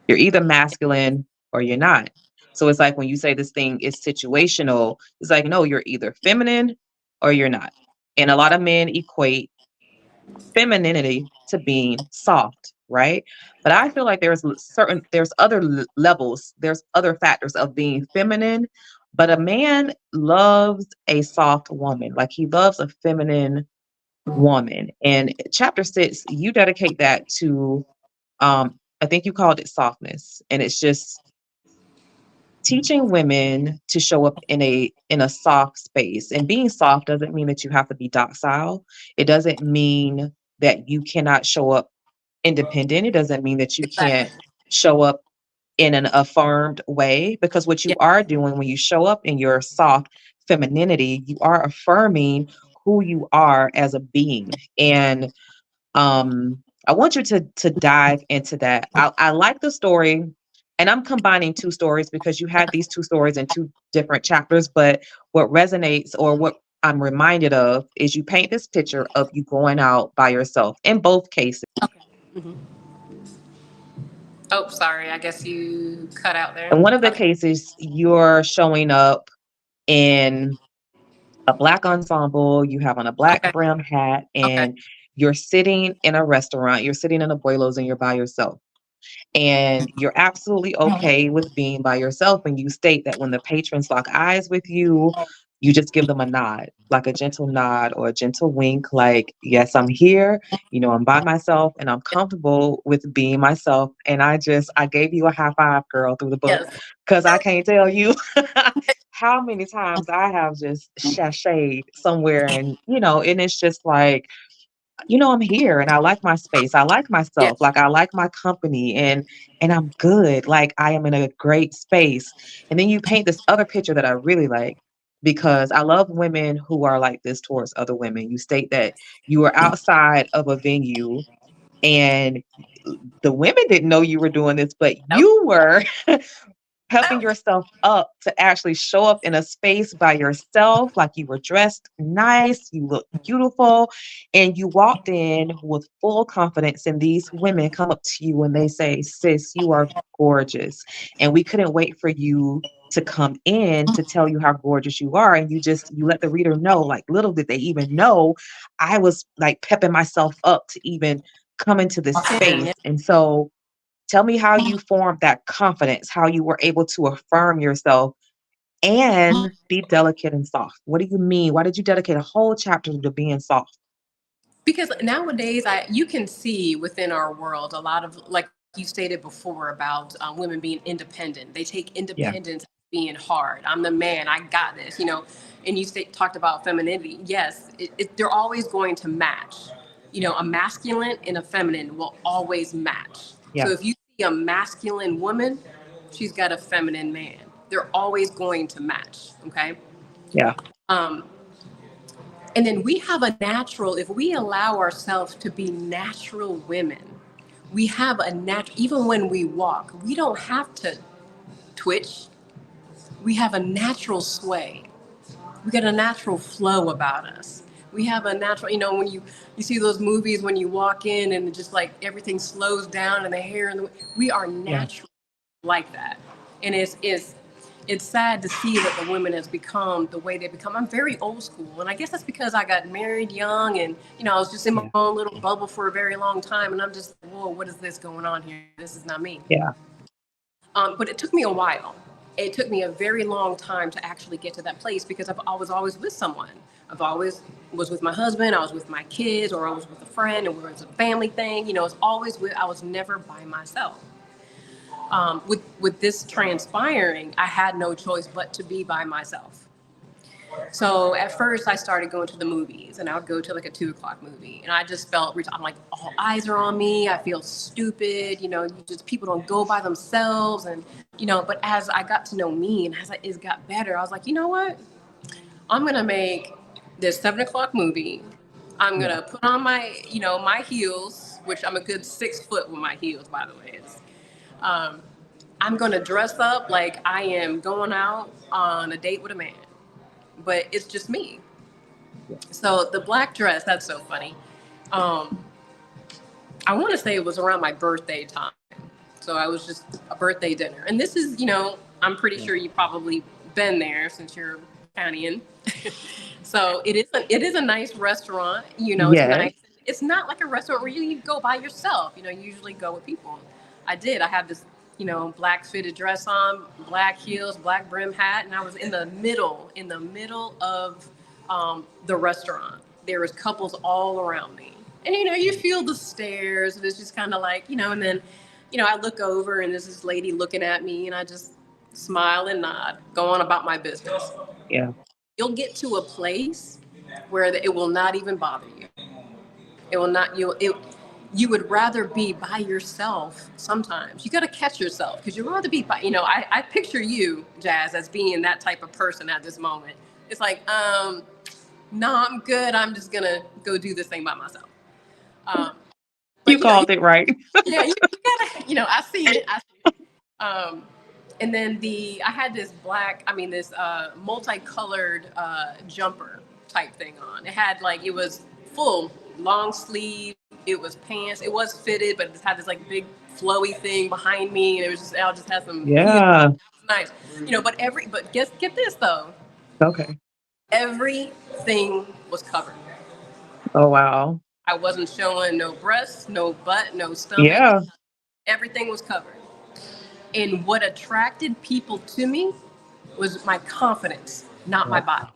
You're either masculine or you're not. So it's like when you say this thing is situational, it's like, no, you're either feminine or you're not. And a lot of men equate femininity to being soft, right? But I feel like there's other levels, there's other factors of being feminine, but a man loves a soft woman. Like he loves a feminine woman. And chapter 6, you dedicate that to I think you called it softness. And it's just teaching women to show up in a soft space. And being soft doesn't mean that you have to be docile. It doesn't mean that you cannot show up independent. It doesn't mean that you Exactly. can't show up in an affirmed way, because what Yeah. you are doing when you show up in your soft femininity, you are affirming who you are as a being. And I want you to dive into that. I like the story, and I'm combining two stories because you had these two stories in two different chapters. But what resonates, or what I'm reminded of, is you paint this picture of you going out by yourself in both cases. Okay. Hmm. Oh, sorry. I guess you cut out there. In one of the Okay. cases, you're showing up in a black ensemble, you have on a black Okay. brim hat, Okay. and you're sitting in a restaurant, you're sitting in a Boilos and you're by yourself. And you're absolutely okay with being by yourself. And you state that when the patrons lock eyes with you, you just give them a nod, like a gentle nod or a gentle wink, like, yes, I'm here. I'm by myself and I'm comfortable with being myself. And I gave you a high five, girl, through the book, Yes. because I can't tell you how many times I have just sashayed somewhere, and it's just like, I'm here and I like my space. I like myself. Yes. Like I like my company, and I'm good. Like I am in a great space. And then you paint this other picture that I really like, because I love women who are like this towards other women. You state that you were outside of a venue, and the women didn't know you were doing this, but Nope. you were helping yourself up to actually show up in a space by yourself, like you were dressed nice, you look beautiful, and you walked in with full confidence. And these women come up to you and they say, "Sis, you are gorgeous." And we couldn't wait for you to come in to tell you how gorgeous you are. And you let the reader know, like, little did they even know I was like pepping myself up to even come into this And space. yeah. And so tell me how you formed that confidence, how you were able to affirm yourself and be delicate and soft. What do you mean? Why did you dedicate a whole chapter to being soft? Because nowadays, you can see within our world a lot of, like you stated before, about women being independent. They take Yeah, independence as being hard. I'm the man. I got this. And you talked about femininity. Yes, they're always going to match. A masculine and a feminine will always match. yeah, So if you see a masculine woman, she's got a feminine man. They're always going to match. Okay. yeah, Um, and then we have a natural, if we allow ourselves to be natural women, we have a natural, even when we walk, we don't have to twitch. We have a natural sway. We got a natural flow about us. We have a natural, when you see those movies when you walk in and just like everything slows down and the hair and we are yeah, natural like that. And it's sad to see that the women has become the way they become. I'm very old school, and I guess that's because I got married young, and I was just in my yeah, own little bubble for a very long time, and I'm just, whoa, what is this going on here? This is not me. yeah, But it took me a while. It took me a very long time to actually get to that place because I was always with someone. I've always was with my husband. I was with my kids, or I was with a friend, and it was a family thing. It's always with. I was never by myself. With this transpiring, I had no choice but to be by myself. So at first, I started going to the movies, and I would go to like a 2 o'clock movie, and I just felt I'm like all eyes are on me. I feel stupid. You just people don't go by themselves, and But as I got to know me, and as it got better, I was like, you know what? I'm gonna make this 7 o'clock movie. I'm yeah, gonna put on my heels, which I'm a good 6 foot with my heels, by the way. Um, I'm gonna dress up like I am going out on a date with a man, but it's just me. yeah. So the black dress, that's so funny. Um, I want to say it was around my birthday time. So I was just a birthday dinner. And this is, I'm pretty Yeah. sure you've probably been there since you're Canadian. So it is a nice restaurant, it's Yes. nice. It's not like a restaurant where you go by yourself, you usually go with people. I did. I had this, black fitted dress on, black heels, black brim hat, and I was in the middle of the restaurant. There was couples all around me. And you feel the stares, and it's just kind of like, and then, I look over and there's this lady looking at me, and I just smile and nod, go on about my business. Yeah. You'll get to a place where it will not even bother you. It will not. You would rather be by yourself sometimes. You got to catch yourself because you'd rather be by. I picture you, Jazz, as being that type of person at this moment. It's like, no, I'm good. I'm just gonna go do this thing by myself. Um, You but called it right. yeah, you gotta, I see it. I see it. Um, and then I had this this multicolored jumper type thing on. It had it was full, long sleeve. It was pants. It was fitted, but it just had this like big flowy thing behind me, and it was just I just had some heels. Yeah. It was nice, but get this though, Okay. everything was covered. Oh, wow. I wasn't showing no breasts, no butt, no stomach. Yeah. Everything was covered. And what attracted people to me was my confidence, not my Yeah. body.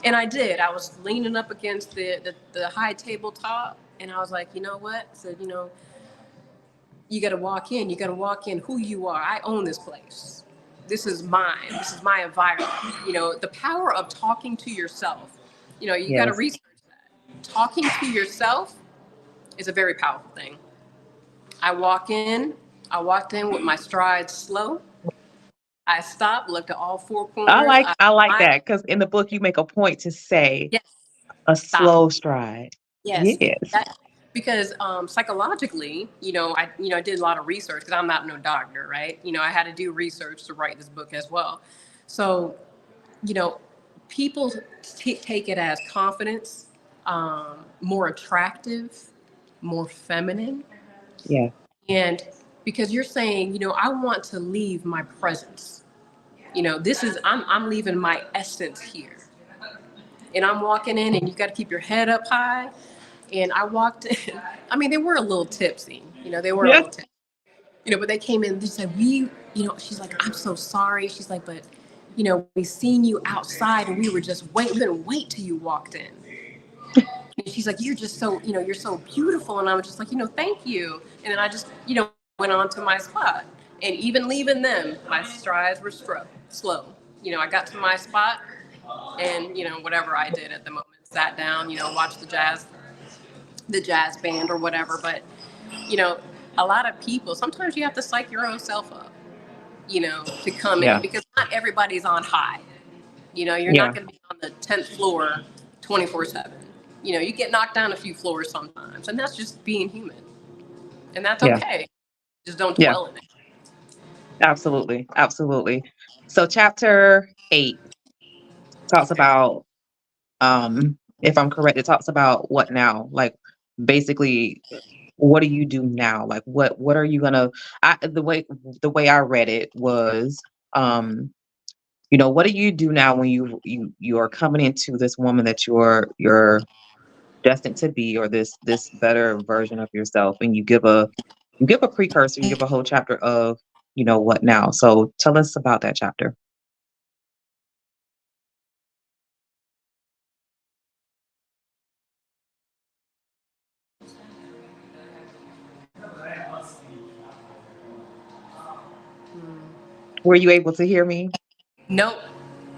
And I did. I was leaning up against the high tabletop, and I was like, you know what? I said, you got to walk in. You got to walk in who you are. I own this place. This is mine. This is my environment. The power of talking to yourself. You got to Yes. research that. Talking to yourself is a very powerful thing. I walk in. I walked in with my strides slow. I stopped, looked at all four I corners. like I I like smiled. that because in the book you make a point to say Yes, a stop. slow stride. Yes, Yes. that because psychologically, I did a lot of research because I'm not no doctor, right? I had to do research to write this book as well. So, you know, people take it as confidence, more attractive, more feminine, Yeah. and because you're saying, I want to leave my presence. This is I'm leaving my essence here, and I'm walking in, and you got to keep your head up high. And I walked in. I mean, they were a little tipsy. They were a Yeah. little tipsy. But they came in. They said, she's like, I'm so sorry. She's like, but we seen you outside and we were just wait. We couldn't wait till you walked in. And she's like, you're just so, you're so beautiful. And I was just like, thank you. And then I just, went on to my spot. And even leaving them, my strides were slow. I got to my spot and, whatever I did at the moment, sat down, watched the jazz band or whatever. But, you know, a lot of people, sometimes you have to psych your own self up, to come in Yeah. because not everybody's on high. You're not Yeah. going to be on the 10th floor 24/7. You get knocked down a few floors sometimes, and that's just being human. And that's Yeah. okay. Just don't Yeah. dwell in it. Absolutely. Absolutely. So chapter 8 talks about, if I'm correct, it talks about what now? Like basically what do you do now? Like what are you gonna the way I read it was, um what do you do now when you are coming into this woman that you're destined to be, or this better version of yourself, and you give a precursor, you give a whole chapter of what now. So tell us about that chapter. Were you able to hear me? Nope.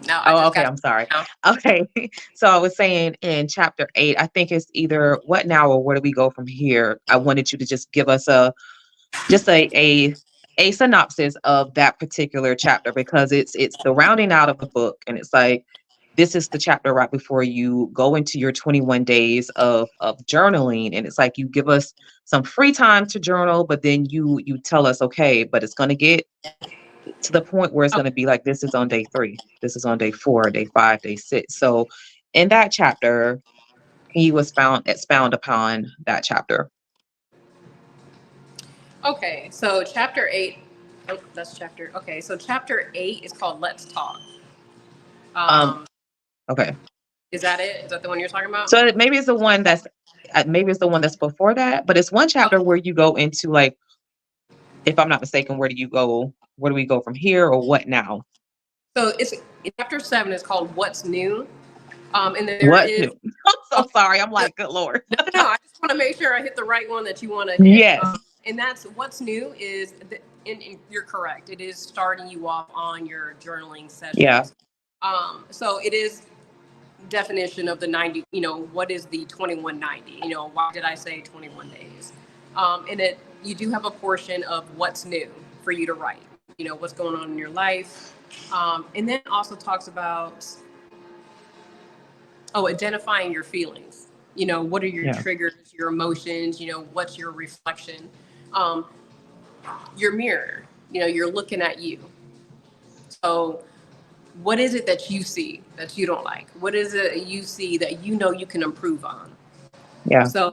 No, I Oh, just okay. got I'm sorry. now. Okay. So I was saying in chapter 8, I think it's either what now or where do we go from here? I wanted you to just give us a synopsis of that particular chapter, because it's the rounding out of the book, and it's like this is the chapter right before you go into your 21 days of journaling, and it's like you give us some free time to journal, but then you tell us, okay, but it's going to get to the point where it's Oh, going to be like this is on day 3, this is on day 4, day 5, day 6. So in that chapter, can you expound upon that chapter? okay. So chapter 8. Oh, that's chapter. Okay. So chapter 8 is called Let's Talk. um Um, okay. is that it? Is that the one you're talking about? So maybe it's the one that's before that, but it's one chapter Okay. where you go into, like, if I'm not mistaken, where do you go? Where do we go from here, or what now? So it's chapter 7 is called What's New. And then there What is new? I'm so okay. sorry. I'm No, like, good Lord. no. I just want to make sure I hit the right one that you want to hit. Yes. And that's what's new is, and you're correct. It is starting you off on your journaling Yeah. sessions. So it is definition of the 90. What is the 2190? Why did I say 21 days? And you do have a portion of what's new for you to write. What's going on in your life, and then it also talks about identifying your feelings. What are your Yeah. triggers, your emotions, what's your reflection, um, your mirror, you're looking at you. So what is it that you see that you don't like? What is it you see that you can improve on? Yeah. So,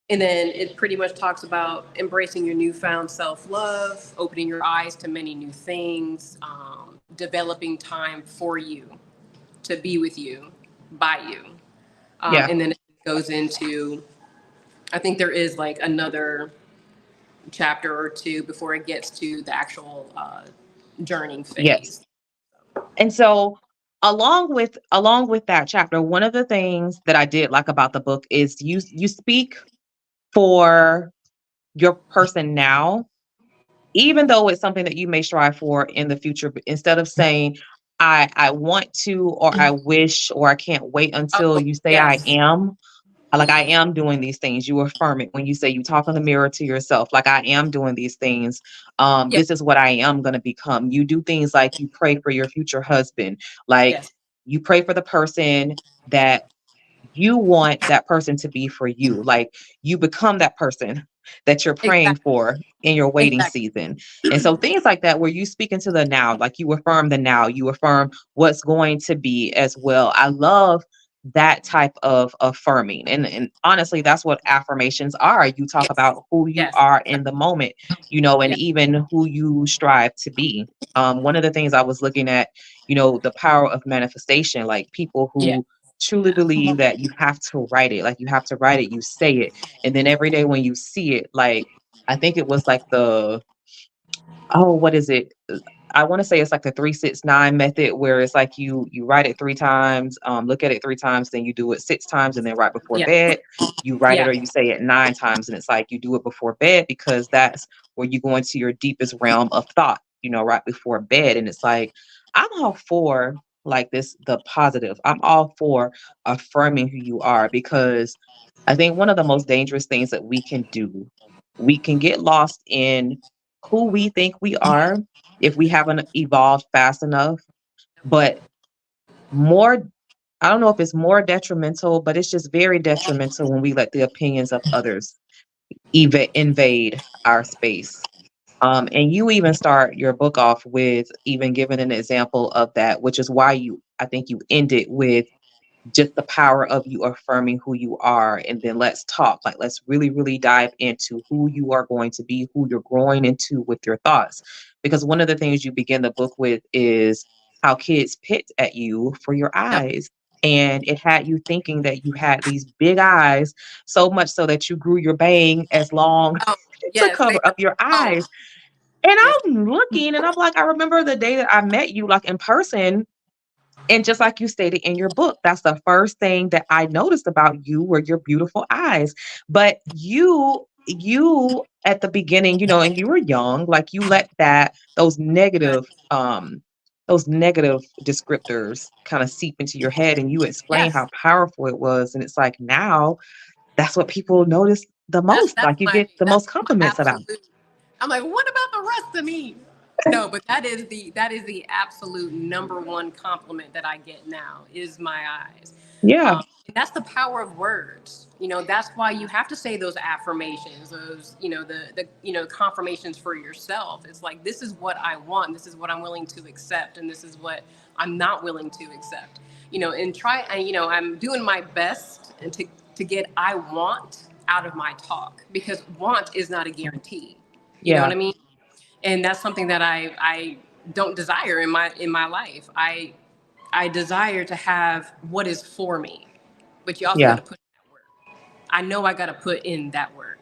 and then it pretty much talks about embracing your newfound self-love, opening your eyes to many new things, developing time for you, to be with you, by you. Yeah. And then it goes into, I think there is like another chapter or two before it gets to the actual journeying Yes. phase. And so along with that chapter, one of the things that I did like about the book is you speak for your person now, even though it's something that you may strive for in the future. But instead of saying I want to, or I wish, or I can't wait until, Oh, you say I yes. am. Like, I am doing these things. You affirm it when you say, you talk in the mirror to yourself, like, I am doing these things. Yes. This is what I am going to become. You do things like you pray for your future husband, like Yes. you pray for the person that you want that person to be for you. Like, you become that person that you're praying Exactly. for in your waiting Exactly. season. And so things like that, where you speak into the now, like you affirm the now, you affirm what's going to be as well. I love that type of affirming. And honestly, that's what affirmations are. You talk Yes. about who you Yes. are in the moment, and Yes. even who you strive to be. One of the things I was looking at, the power of manifestation, like people Yes. who truly believe that you have to write it. Like, you have to write it, you say it. And then every day when you see it, like, I think it was like oh, what is it? I want to say it's like the 369 method, where it's like you write it 3 times, look at it 3 times, then you do it 6 times, and then right before Yeah, bed you write it, yeah. or you say it 9 times, and it's like you do it before bed because that's where you go into your deepest realm of thought, right before bed. And it's like I'm all for like this, the positive. I'm all for affirming who you are, because I think one of the most dangerous things that we can do, we can get lost in who we think we are if we haven't evolved fast enough. But more, I don't know if it's more detrimental, but it's just very detrimental when we let the opinions of others invade our space. And you even start your book off with even giving an example of that, which is why I think you end it with just the power of you affirming who you are. And then let's talk, like let's really really dive into who you are going to be, who you're growing into with your thoughts. Because one of the things you begin the book with is how kids picked at you for your Yep. eyes, and it had you thinking that you had these big eyes, so much so that you grew your bang as long Oh, to yes, they cover were up your long. eyes. And Yes, I'm looking and I'm like, I remember the day that I met you, like in person, and just like you stated in your book, that's the first thing that I noticed about you were your beautiful eyes. But you at the beginning, and you were young, like you let those negative descriptors kind of seep into your head, and you explain yes. how powerful it was. And it's like now that's what people notice the That's most. that's Like you my get the that's most my compliments about. absolute. I'm like, what about the rest of me? No, but that is the absolute number one compliment that I get now is my eyes. Yeah, And that's the power of words. That's why you have to say those affirmations, those the confirmations for yourself. It's like, this is what I want, this is what I'm willing to accept, and this is what I'm not willing to accept. And try. I'm doing my best and to get I want out of my talk, because want is not a guarantee. You know what yeah, I mean? And that's something that I don't desire in my life. I desire to have what is for me, but you also got yeah, to put in that work. I know I got to put in that work.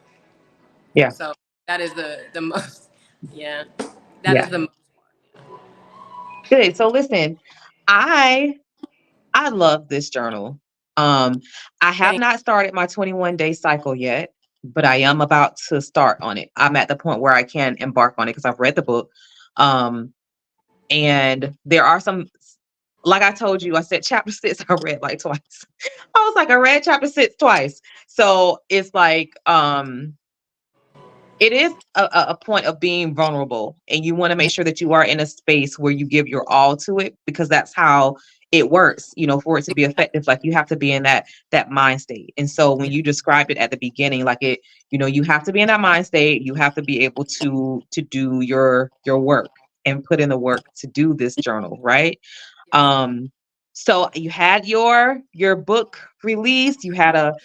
yeah, So that is the most, yeah, that is yeah. the most. Good. So listen, I I love this journal. Um, I have Thank. not started my 21-day cycle yet, but I am about to start on it. I'm at the point where I can embark on it because I've read the book. Um, and there are some, like I told you, I said chapter six, I read like twice. I was like, I read chapter six twice. So it's like, it is a point of being vulnerable, and you want to make sure that you are in a space where you give your all to it, because that's how it works, for it to be Exactly. effective. Like you have to be in that mind state. And so when Yeah. you described it at the beginning, like it, you have to be in that mind state. You have to be able to do your work and put in the work to do this journal, right? Yes. um so you had your book released, you had an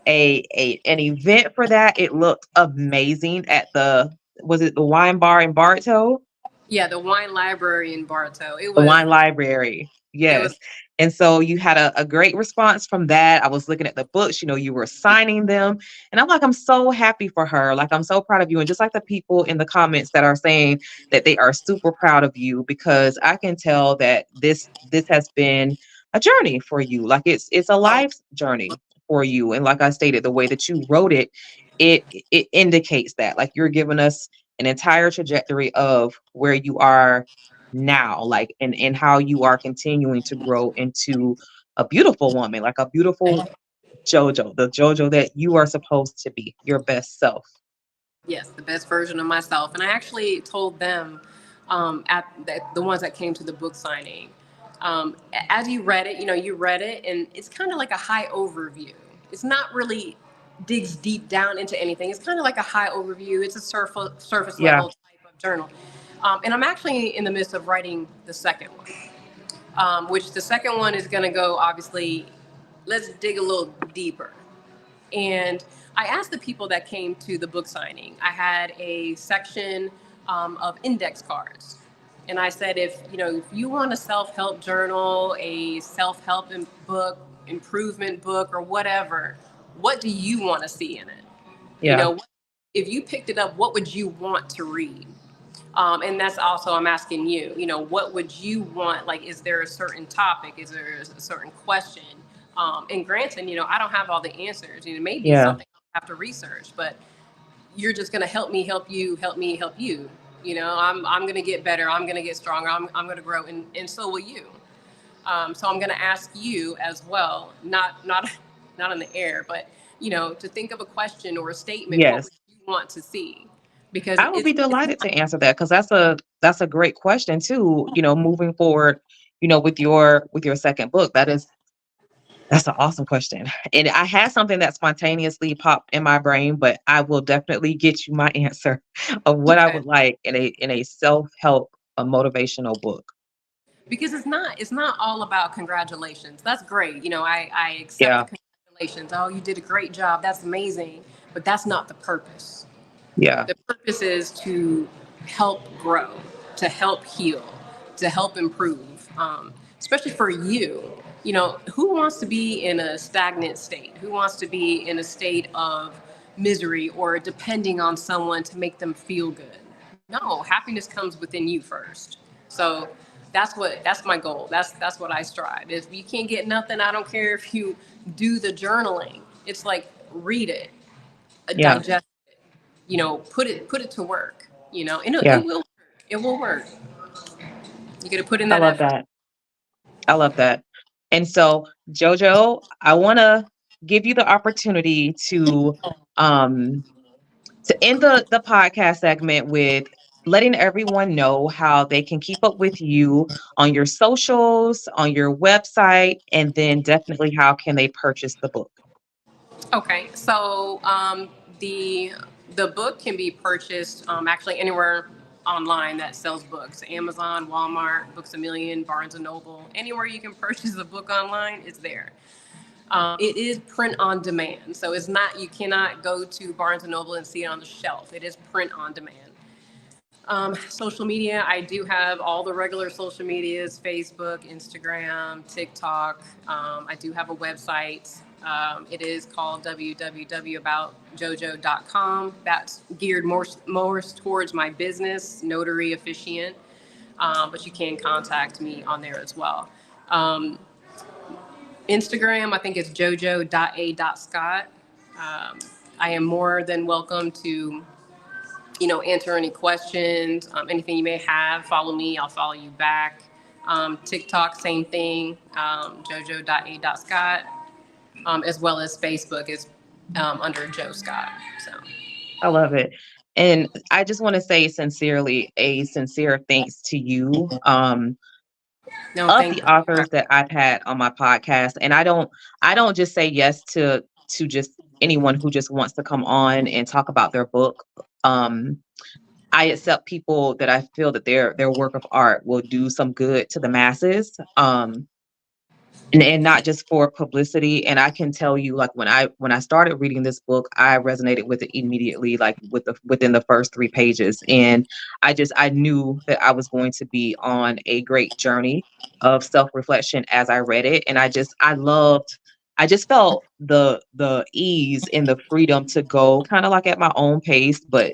event for that. It looked amazing at the, was it the wine bar in Bartow? Yeah. The wine library in Bartow. It The was. wine library. It was. Yes. And so you had a great response from that. I was looking at the books, you were signing them. And I'm like, I'm so happy for her. Like, I'm so proud of you. And just like the people in the comments that are saying that they are super proud of you, because I can tell that this has been a journey for you. Like it's a Oh, life journey for you. And like I stated, the way that you wrote it, it indicates that. Like you're giving us an entire trajectory of where you are now, like and how you are continuing to grow into a beautiful woman, like a beautiful JoJo, the JoJo that you are supposed to be, your best self. yes, the best version of myself. And I actually told them, at the ones that came to the book signing, as you read it, you read it, and it's kind of like a high overview. It's not really digs deep down into anything. It's kind of like a high overview. It's a surface Yeah, level type of journal. And I'm actually in the midst of writing the second one, which the second one is going to go, obviously, let's dig a little deeper. And I asked the people that came to the book signing, I had a section of index cards. And I said, if you want a self-help journal, a self-help book, improvement book, or whatever, what do you want to see in it? You yeah, know, if you picked it up, what would you want to read? And that's also, I'm asking you, what would you want? Like, is there a certain topic? Is there a certain question? And granted, I don't have all the answers. Maybe it's Yeah. something I have to research, but you're just going to help me, help you, help me, help you. I'm going to get better. I'm going to get stronger. I'm going to grow, and so will you. So I'm going to ask you as well, not not in the air, but to think of a question or a statement. What Yes. would you want to see? Because I would be delighted to answer that because that's a great question too. Moving forward, with your second book, that's an awesome question. And I had something that spontaneously popped in my brain, but I will definitely get you my answer of what I okay. would like in a self-help, a motivational book. Because it's not all about congratulations. That's great. I accept the Yeah. congratulations. Oh, you did a great job. That's amazing. But that's not the purpose. Yeah. The purpose is to help grow, to help heal, to help improve, especially for you. Who wants to be in a stagnant state? Who wants to be in a state of misery or depending on someone to make them feel good? No, happiness comes within you first. So that's my goal. That's what I strive. If you can't get nothing, I don't care if you do the journaling. It's like read it, Yeah. digest it, put it to work, and Yeah. it will work. You got to put in I that love effort. that. I love that. And so, Jojo, I want to give you the opportunity um to end the podcast segment with letting everyone know how they can keep up with you on your socials, on your website, and then definitely how can they purchase the book. Okay, so the book can be purchased actually anywhere online that sells books: Amazon, Walmart, Books a Million, Barnes and Noble. Anywhere you can purchase a book online, it's there. It is print on demand, so it's not, you cannot go to Barnes and Noble and see it on the shelf. It is print on demand. Social media, I do have all the regular social medias: Facebook, Instagram, TikTok. I do have a website. It is called www.aboutjojo.com. That's geared more towards my business, notary officiant, but you can contact me on there as well. Um, Instagram, I think it's jojo.a.scott. Um, I am more than welcome to answer any questions, anything you may have. Follow me, I'll follow you back. TikTok, same thing, jojo.a.scott, as well as Facebook is under Joe Scott. So, I love it. And I just want to say sincerely, a sincere thanks to you. no, Of thank the you. authors that I've had on my podcast, and I don't just say yes to just anyone who just wants to come on and talk about their book. Um, I accept people that I feel that their work of art will do some good to the masses. And not just for publicity. And I can tell you, like when I started reading this book, I resonated with it immediately, like within the first 3 pages. And I knew that I was going to be on a great journey of self-reflection as I read it. And I just felt the ease and the freedom to go kind of like at my own pace, but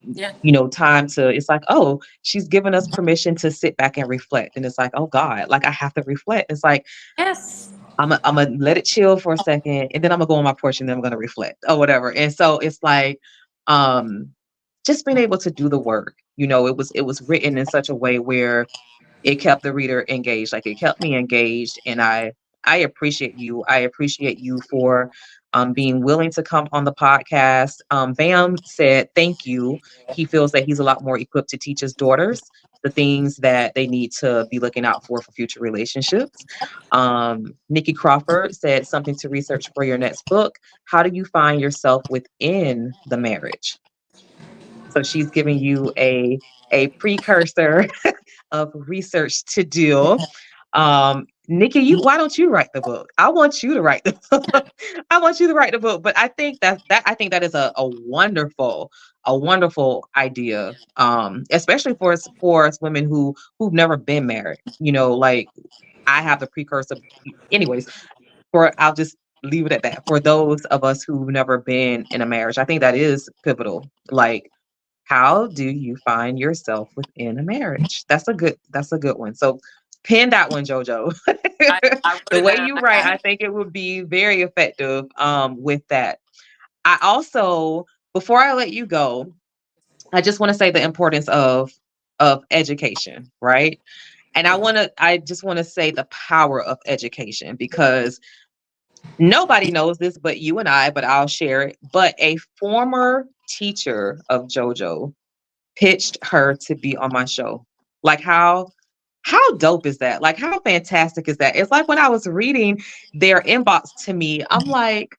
Yeah. time to, it's like, oh, she's given us permission to sit back and reflect. And it's like, oh God, like I have to reflect. It's like, Yes. I'm gonna let it chill for a second, and then I'm gonna go on my porch, and then I'm gonna reflect or whatever. And so it's like, um, just being able to do the work. It was written in such a way where it kept the reader engaged. Like it kept me engaged, and I appreciate you. I appreciate you for being willing to come on the podcast. Bam said thank you. He feels that he's a lot more equipped to teach his daughters the things that they need to be looking out for future relationships. Nikki Crawford said something to research for your next book. How do you find yourself within the marriage? So she's giving you a precursor of research to do. Nikki, why don't you write the book? I want you to write the book. I want you to write the book. But I think that is a wonderful idea. Especially for us women who've never been married. Like I have the precursor. Anyways, I'll just leave it at that. For those of us who've never been in a marriage, I think that is pivotal. Like How do you find yourself within a marriage? That's a good one. So pin that one, JoJo. I wrote The it way down. you I write, got I it. think it would be very effective with that. I also, before I let you go, I just want to say the importance of education, right? And I just want to say the power of education because nobody knows this but you and I, but I'll share it. But a former teacher of JoJo pitched her to be on my show. Like how dope is that? Like how fantastic is that? It's like when I was reading their inbox to me, I'm like,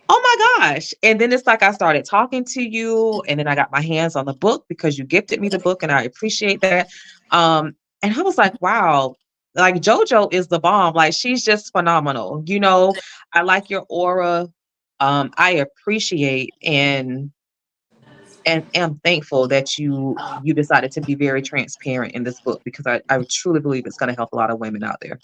"Oh my gosh." And then it's like I started talking to you and then I got my hands on the book because you gifted me the book and I appreciate that. And I was like, "Wow, like JoJo is the bomb. Like she's just phenomenal." I like your aura. I appreciate and am thankful that you decided to be very transparent in this book because I truly believe it's going to help a lot of women out there.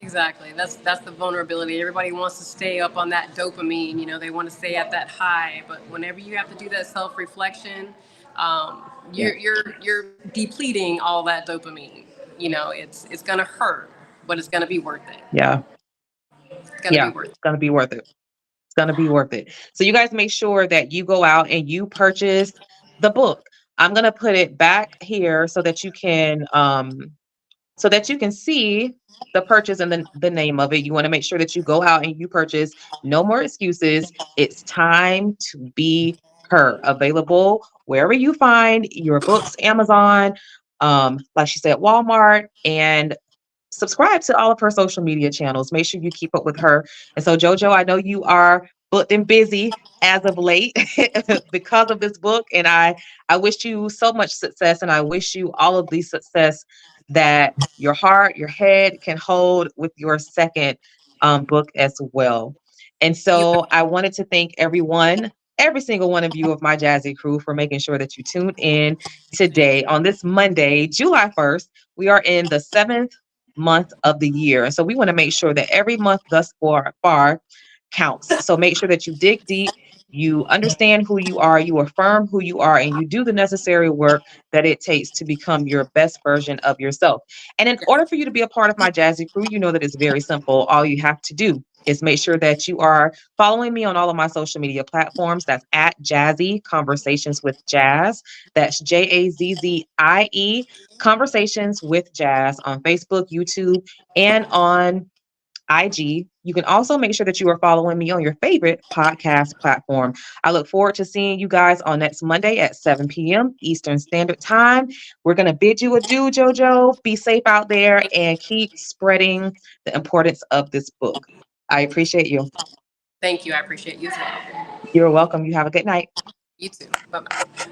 Exactly. That's the vulnerability. Everybody wants to stay up on that dopamine. They want to stay at that high. But whenever you have to do that self reflection, Yeah. you're depleting all that dopamine. It's gonna hurt, but it's gonna be worth it. Yeah. It's gonna be Yeah. worth it. It's going to be worth it. It's going to be worth it. So you guys make sure that you go out and you purchase the book. I'm going to put it back here so that you can see the purchase and the name of it. You want to make sure that you go out and you purchase No More Excuses. It's time to be her. Available wherever you find your books, Amazon, like she said, Walmart, and subscribe to all of her social media channels. Make sure you keep up with her. And so, JoJo, I know you are booked and busy as of late because of this book, and I wish you so much success, and I wish you all of the success that your heart, your head can hold with your second book as well. And You so, I wanted to thank everyone. Every single one of you of my Jazzy crew for making sure that you tuned in today on this Monday, July 1st. We are in the seventh month of the year. And so we want to make sure that every month thus far counts. So make sure that you dig deep, you understand who you are, you affirm who you are, and you do the necessary work that it takes to become your best version of yourself. And in yes. order for you to be a part of my Jazzy crew, you know that it's very simple. All you have to do is make sure that you are following me on all of my social media platforms. That's at Jazzy Conversations with Jazz. That's JAZZIE Conversations with Jazz on Facebook, YouTube, and on IG. You can also make sure that you are following me on your favorite podcast platform. I look forward to seeing you guys on next Monday at 7 p.m. Eastern Standard Time. We're going to bid you adieu, JoJo. Be safe out there and keep spreading the importance of this book. I appreciate you. Thank you. I appreciate you as well. You're welcome. You have a good night. You too. Bye bye.